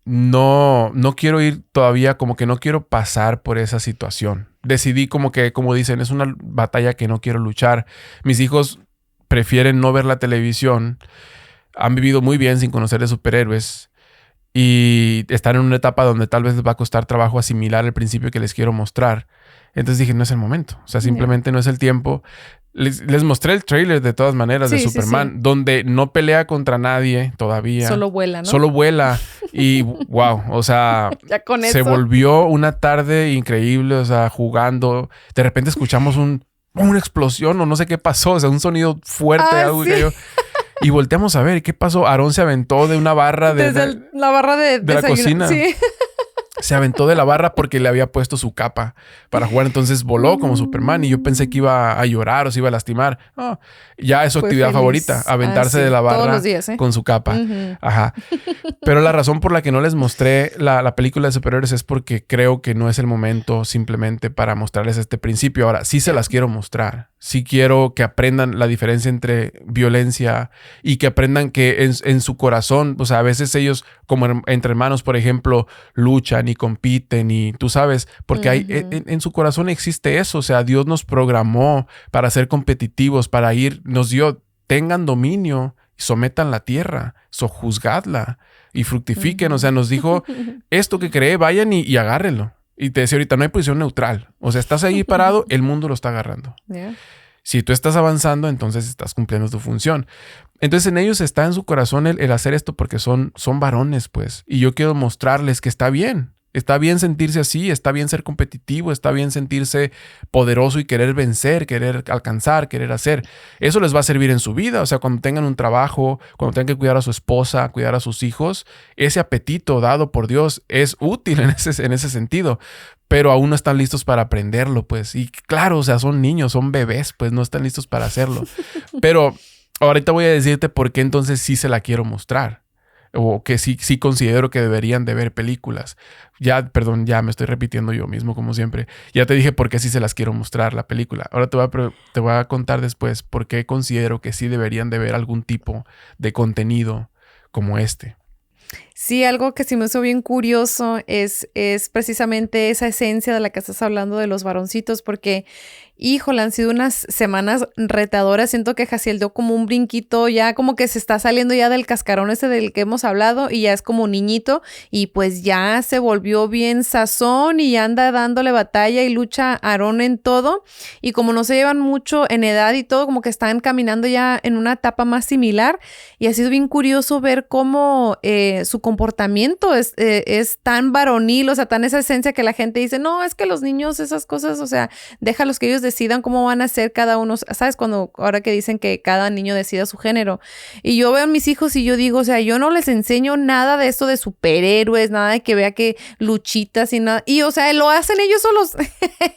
no quiero ir todavía, como que no quiero pasar por esa situación. Decidí como que, como dicen, es una batalla que no quiero luchar. Mis hijos prefieren no ver la televisión. Han vivido muy bien sin conocer de superhéroes. Y están en una etapa donde tal vez les va a costar trabajo asimilar el principio que les quiero mostrar. Entonces dije, no es el momento. O sea, simplemente no es el tiempo. Les mostré el tráiler de todas maneras de Superman, donde no pelea contra nadie todavía. Solo vuela, ¿no? Solo vuela. Y wow, o sea, ya con se eso. volvió una tarde increíble, o sea, jugando. De repente escuchamos una explosión o no sé qué pasó, o sea, un sonido fuerte, algo que yo... Y volteamos a ver, ¿qué pasó? Aarón se aventó de una barra la barra de la cocina. Sí. Se aventó de la barra porque le había puesto su capa para jugar. Entonces voló como Superman y yo pensé que iba a llorar o se iba a lastimar. Oh, ya es su actividad favorita, aventarse de la barra todos los días, con su capa. Ajá. Pero la razón por la que no les mostré la película de superhéroes es porque creo que no es el momento simplemente para mostrarles este principio. Ahora, sí se las quiero mostrar. Sí quiero que aprendan la diferencia entre violencia y que aprendan que en su corazón, o sea, a veces ellos como entre hermanos, por ejemplo, luchan y compiten y tú sabes, porque hay en su corazón existe eso. O sea, Dios nos programó para ser competitivos, para ir, nos dio, tengan dominio, sometan la tierra, sojuzgadla y fructifiquen. O sea, nos dijo esto que cree, vayan y agárrenlo. Y te decía ahorita, no hay posición neutral. O sea, estás ahí parado, el mundo lo está agarrando. Yeah. Si tú estás avanzando, entonces estás cumpliendo tu función. Entonces en ellos está en su corazón el hacer esto porque son varones, pues. Y yo quiero mostrarles que está bien. Está bien sentirse así, está bien ser competitivo, está bien sentirse poderoso y querer vencer, querer alcanzar, querer hacer. Eso les va a servir en su vida. O sea, cuando tengan un trabajo, cuando tengan que cuidar a su esposa, cuidar a sus hijos, ese apetito dado por Dios es útil en ese sentido. Pero aún no están listos para aprenderlo, pues. Y claro, o sea, son niños, son bebés, pues no están listos para hacerlo. Pero ahorita voy a decirte por qué entonces sí se la quiero mostrar. O que sí considero que deberían de ver películas. Ya me estoy repitiendo yo mismo como siempre. Ya te dije por qué sí se las quiero mostrar la película. Ahora te voy a contar después por qué considero que sí deberían de ver algún tipo de contenido como este. Sí, algo que sí me hizo bien curioso es precisamente esa esencia de la que estás hablando de los varoncitos, porque, híjole, han sido unas semanas retadoras. Siento que Jaciel dio como un brinquito, ya como que se está saliendo ya del cascarón ese del que hemos hablado y ya es como un niñito y pues ya se volvió bien sazón y anda dándole batalla y lucha a Aarón en todo. Y como no se llevan mucho en edad y todo, como que están caminando ya en una etapa más similar y ha sido bien curioso ver cómo su comportamiento es tan varonil, o sea, tan esa esencia que la gente dice, no, es que los niños esas cosas, o sea, déjalos que ellos decidan cómo van a ser cada uno, ¿sabes? Ahora que dicen que cada niño decida su género. Y yo veo a mis hijos y yo digo, o sea, yo no les enseño nada de esto de superhéroes, nada de que vea que luchitas y nada. Y, o sea, lo hacen ellos solos.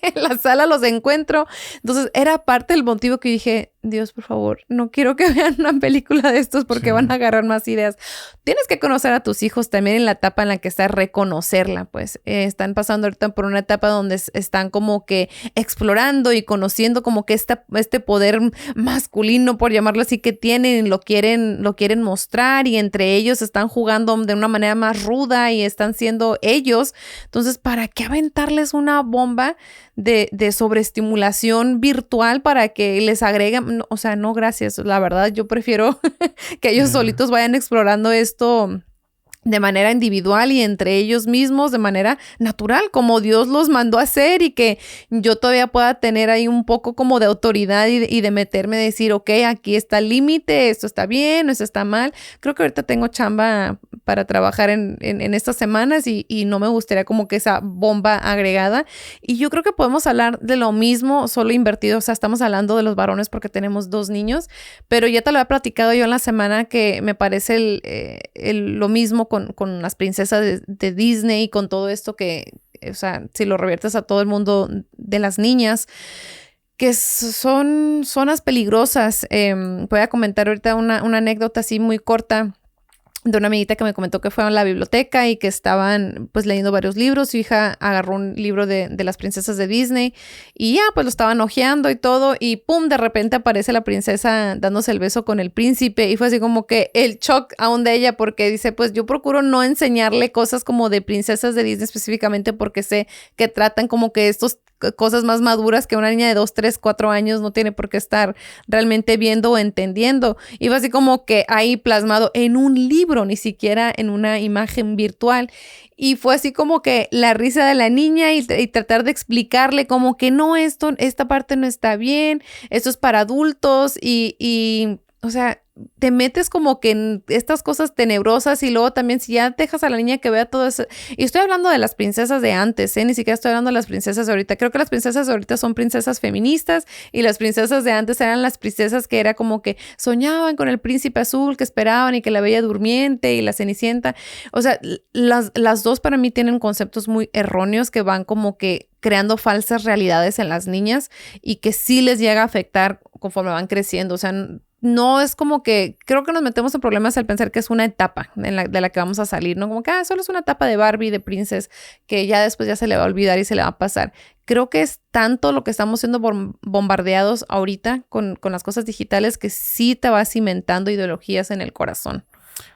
En la sala los encuentro. Entonces, era parte del motivo que dije, Dios, por favor, no quiero que vean una película de estos porque van a agarrar más ideas. Tienes que conocer a tus hijos también en la etapa en la que estás, reconocerla, pues. Están pasando ahorita por una etapa donde están como que explorando y conociendo como que este poder masculino, por llamarlo así, que tienen, lo quieren mostrar y entre ellos están jugando de una manera más ruda y están siendo ellos. Entonces, ¿para qué aventarles una bomba de sobreestimulación virtual para que les agreguen? No, o sea, no, gracias. La verdad, yo prefiero que ellos solitos vayan explorando esto de manera individual y entre ellos mismos de manera natural, como Dios los mandó a hacer, y que yo todavía pueda tener ahí un poco como de autoridad y de meterme, decir, ok, aquí está el límite, esto está bien, esto está mal. Creo que ahorita tengo chamba para trabajar en estas semanas y no me gustaría como que esa bomba agregada. Y yo creo que podemos hablar de lo mismo, solo invertido. O sea, estamos hablando de los varones porque tenemos 2 niños, pero ya te lo he platicado yo en la semana que me parece lo mismo con las princesas de Disney y con todo esto que, o sea, si lo reviertes a todo el mundo de las niñas, que son zonas peligrosas. Voy a comentar ahorita una anécdota así muy corta. de una amiguita que me comentó que fue a la biblioteca y que estaban pues leyendo varios libros. Su hija agarró un libro de las princesas de Disney y ya pues lo estaban hojeando y todo y pum, de repente aparece la princesa dándose el beso con el príncipe y fue así como que el shock aún de ella porque dice pues yo procuro no enseñarle cosas como de princesas de Disney específicamente porque sé que tratan como que estos cosas más maduras que una niña de 2, 3, 4 años no tiene por qué estar realmente viendo o entendiendo. Y fue así como que ahí plasmado en un libro, ni siquiera en una imagen virtual. Y fue así como que la risa de la niña y tratar de explicarle como que no, esta parte no está bien, esto es para adultos y o sea, te metes como que en estas cosas tenebrosas y luego también si ya dejas a la niña que vea todo eso. Y estoy hablando de las princesas de antes, ni siquiera estoy hablando de las princesas de ahorita. Creo que las princesas de ahorita son princesas feministas y las princesas de antes eran las princesas que era como que soñaban con el príncipe azul, que esperaban y que la bella durmiente y la cenicienta. O sea, las dos para mí tienen conceptos muy erróneos que van como que creando falsas realidades en las niñas y que sí les llega a afectar conforme van creciendo. O sea, no es como que, creo que nos metemos en problemas al pensar que es una etapa de la que vamos a salir, ¿no? Como que solo es una etapa de Barbie, de Princess, que ya después ya se le va a olvidar y se le va a pasar. Creo que es tanto lo que estamos siendo bombardeados ahorita con las cosas digitales que sí te va cimentando ideologías en el corazón.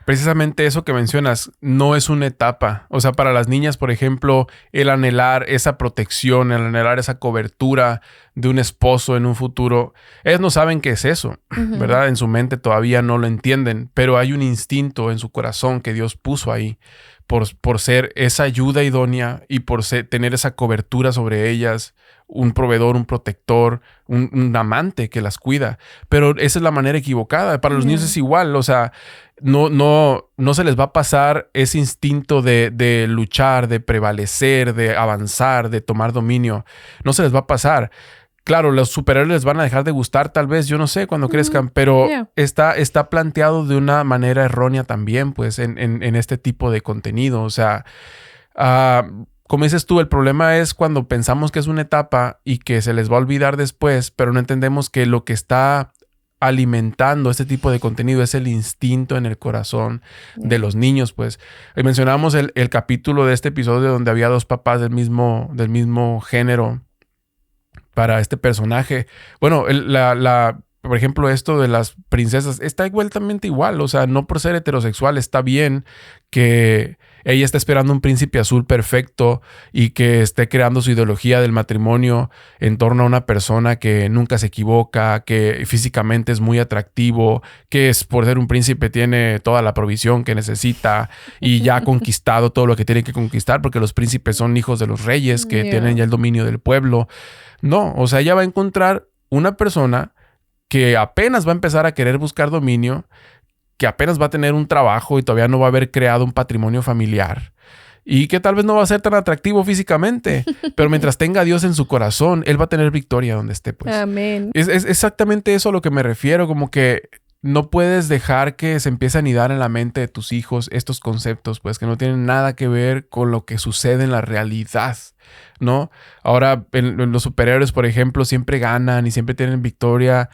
Precisamente eso que mencionas no es una etapa. O sea, para las niñas, por ejemplo, el anhelar esa protección, el anhelar esa cobertura de un esposo en un futuro, ellas no saben qué es eso, ¿verdad? En su mente todavía no lo entienden, pero hay un instinto en su corazón que Dios puso ahí por ser esa ayuda idónea y por tener esa cobertura sobre ellas, un proveedor, un protector, un amante que las cuida. Pero esa es la manera equivocada. Para los niños es igual, o sea, no se les va a pasar ese instinto de luchar, de prevalecer, de avanzar, de tomar dominio. No se les va a pasar. Claro, los superhéroes les van a dejar de gustar tal vez, yo no sé, cuando crezcan, pero está planteado de una manera errónea también, pues, en este tipo de contenido. O sea, como dices tú, el problema es cuando pensamos que es una etapa y que se les va a olvidar después, pero no entendemos que lo que está alimentando este tipo de contenido es el instinto en el corazón de los niños, pues. Y mencionamos el capítulo de este episodio donde había dos papás del mismo género para este personaje. Bueno, por ejemplo, esto de las princesas está igualmente igual. O sea, no por ser heterosexual está bien que ella esté esperando un príncipe azul perfecto y que esté creando su ideología del matrimonio en torno a una persona que nunca se equivoca, que físicamente es muy atractivo, que por ser un príncipe tiene toda la provisión que necesita y ya ha conquistado todo lo que tiene que conquistar porque los príncipes son hijos de los reyes que tienen ya el dominio del pueblo. No, o sea, ella va a encontrar una persona que apenas va a empezar a querer buscar dominio, que apenas va a tener un trabajo y todavía no va a haber creado un patrimonio familiar y que tal vez no va a ser tan atractivo físicamente, pero mientras tenga a Dios en su corazón, él va a tener victoria donde esté, pues. Amén. Es exactamente eso a lo que me refiero, como que no puedes dejar que se empiece a anidar en la mente de tus hijos estos conceptos, pues, que no tienen nada que ver con lo que sucede en la realidad, ¿no? Ahora, en los superhéroes, por ejemplo, siempre ganan y siempre tienen victoria.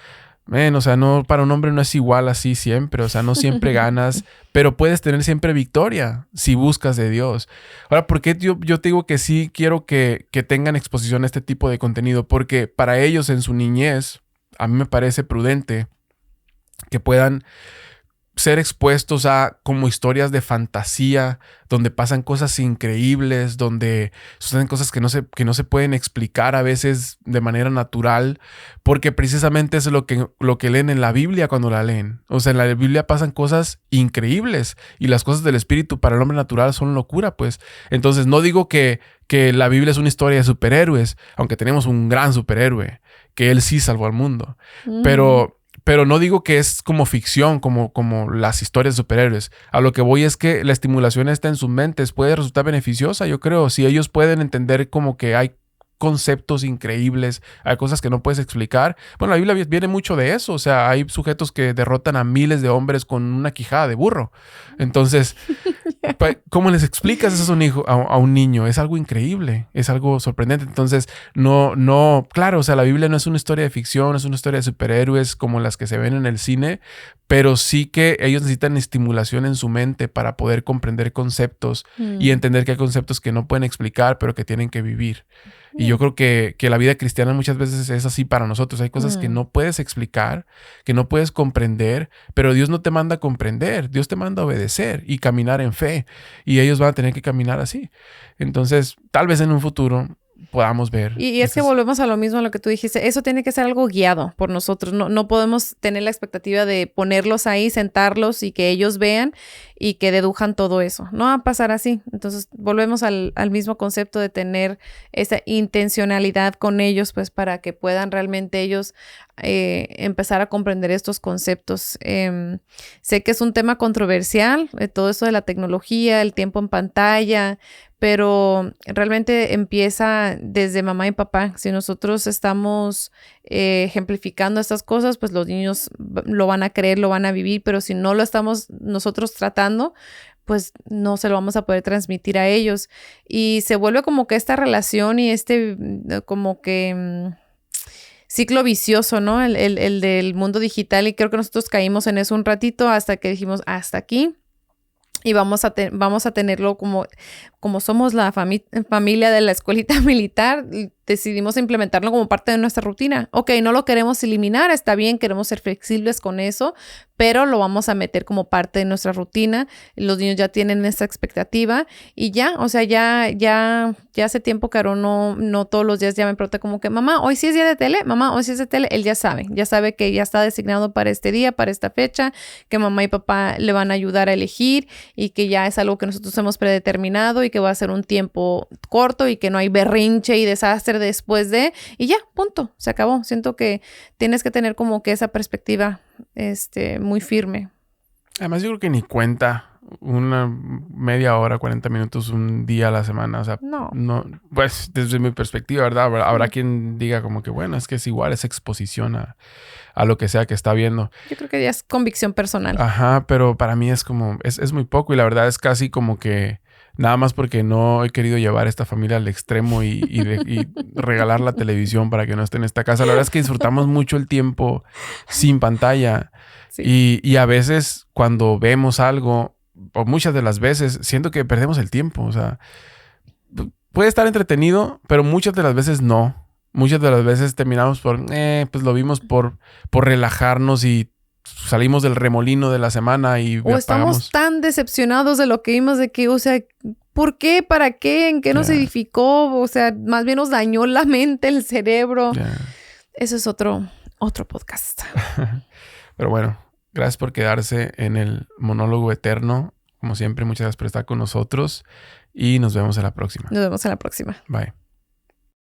O sea, no, para un hombre no es igual así siempre. O sea, no siempre ganas, pero puedes tener siempre victoria si buscas de Dios. Ahora, ¿por qué yo te digo que sí quiero que tengan exposición a este tipo de contenido? Porque para ellos en su niñez, a mí me parece prudente que puedan ser expuestos a como historias de fantasía, donde pasan cosas increíbles, donde suceden cosas que no se pueden explicar a veces de manera natural, porque precisamente es lo que leen en la Biblia cuando la leen. O sea, en la Biblia pasan cosas increíbles y las cosas del espíritu para el hombre natural son locura, pues. Entonces, no digo que la Biblia es una historia de superhéroes, aunque tenemos un gran superhéroe, que él sí salvó al mundo. Pero no digo que es como ficción, como las historias de superhéroes. A lo que voy es que la estimulación está en sus mentes. Puede resultar beneficiosa, yo creo. Si ellos pueden entender como que hay conceptos increíbles, hay cosas que no puedes explicar. Bueno, la Biblia viene mucho de eso. O sea, hay sujetos que derrotan a miles de hombres con una quijada de burro. Entonces, ¿cómo les explicas eso a un niño? Es algo increíble, es algo sorprendente. Entonces, claro, o sea, la Biblia no es una historia de ficción, es una historia de superhéroes como las que se ven en el cine, pero sí que ellos necesitan estimulación en su mente para poder comprender conceptos y entender que hay conceptos que no pueden explicar, pero que tienen que vivir. Y yo creo que la vida cristiana muchas veces es así para nosotros. Hay cosas que no puedes explicar, que no puedes comprender, pero Dios no te manda a comprender. Dios te manda a obedecer y caminar en fe. Y ellos van a tener que caminar así. Entonces, tal vez en un futuro podamos ver. Y es que volvemos a lo mismo, a lo que tú dijiste. Eso tiene que ser algo guiado por nosotros. No podemos tener la expectativa de ponerlos ahí, sentarlos y que ellos vean y que dedujan todo eso. No va a pasar así. Entonces, volvemos al mismo concepto de tener esa intencionalidad con ellos, pues para que puedan realmente ellos empezar a comprender estos conceptos. Sé que es un tema controversial, todo eso de la tecnología, el tiempo en pantalla, pero realmente empieza desde mamá y papá. Si nosotros estamos ejemplificando estas cosas, pues los niños lo van a creer, lo van a vivir, pero si no lo estamos nosotros tratando, pues no se lo vamos a poder transmitir a ellos. Y se vuelve como que esta relación y como que ciclo vicioso, ¿no? El del mundo digital, y creo que nosotros caímos en eso un ratito hasta que dijimos, hasta aquí. Y vamos a tenerlo como somos la familia de la escuelita militar, decidimos implementarlo como parte de nuestra rutina. Ok, no lo queremos eliminar, está bien, queremos ser flexibles con eso, pero lo vamos a meter como parte de nuestra rutina. Los niños ya tienen esa expectativa y ya, o sea, ya hace tiempo que Aarón no todos los días ya me pregunta como que, mamá, hoy sí es día de tele, mamá, hoy sí es de tele. Él ya sabe que ya está designado para este día, para esta fecha, que mamá y papá le van a ayudar a elegir y que ya es algo que nosotros hemos predeterminado y que va a ser un tiempo corto y que no hay berrinche y desastre después de, y ya, punto, se acabó. Siento que tienes que tener como que esa perspectiva muy firme. Además, yo creo que ni cuenta una media hora, 40 minutos, un día a la semana. O sea, no pues desde mi perspectiva, ¿verdad? Habrá quien diga como que, bueno, es que es igual, es exposición a lo que sea que está viendo. Yo creo que ya es convicción personal. Ajá, pero para mí es como, es muy poco y la verdad es casi como que nada más porque no he querido llevar a esta familia al extremo y regalar la televisión para que no esté en esta casa. La verdad es que disfrutamos mucho el tiempo sin pantalla. Sí. Y a veces cuando vemos algo, o muchas de las veces, siento que perdemos el tiempo. O sea, puede estar entretenido, pero muchas de las veces no. Muchas de las veces terminamos pues lo vimos por relajarnos y salimos del remolino de la semana y o estamos tan decepcionados de lo que vimos, de que, o sea, ¿por qué? ¿Para qué? ¿En qué nos edificó? O sea, más bien nos dañó la mente, el cerebro. Eso es otro podcast. Pero bueno, gracias por quedarse en el monólogo eterno. Como siempre, muchas gracias por estar con nosotros y nos vemos en la próxima. Nos vemos en la próxima. Bye.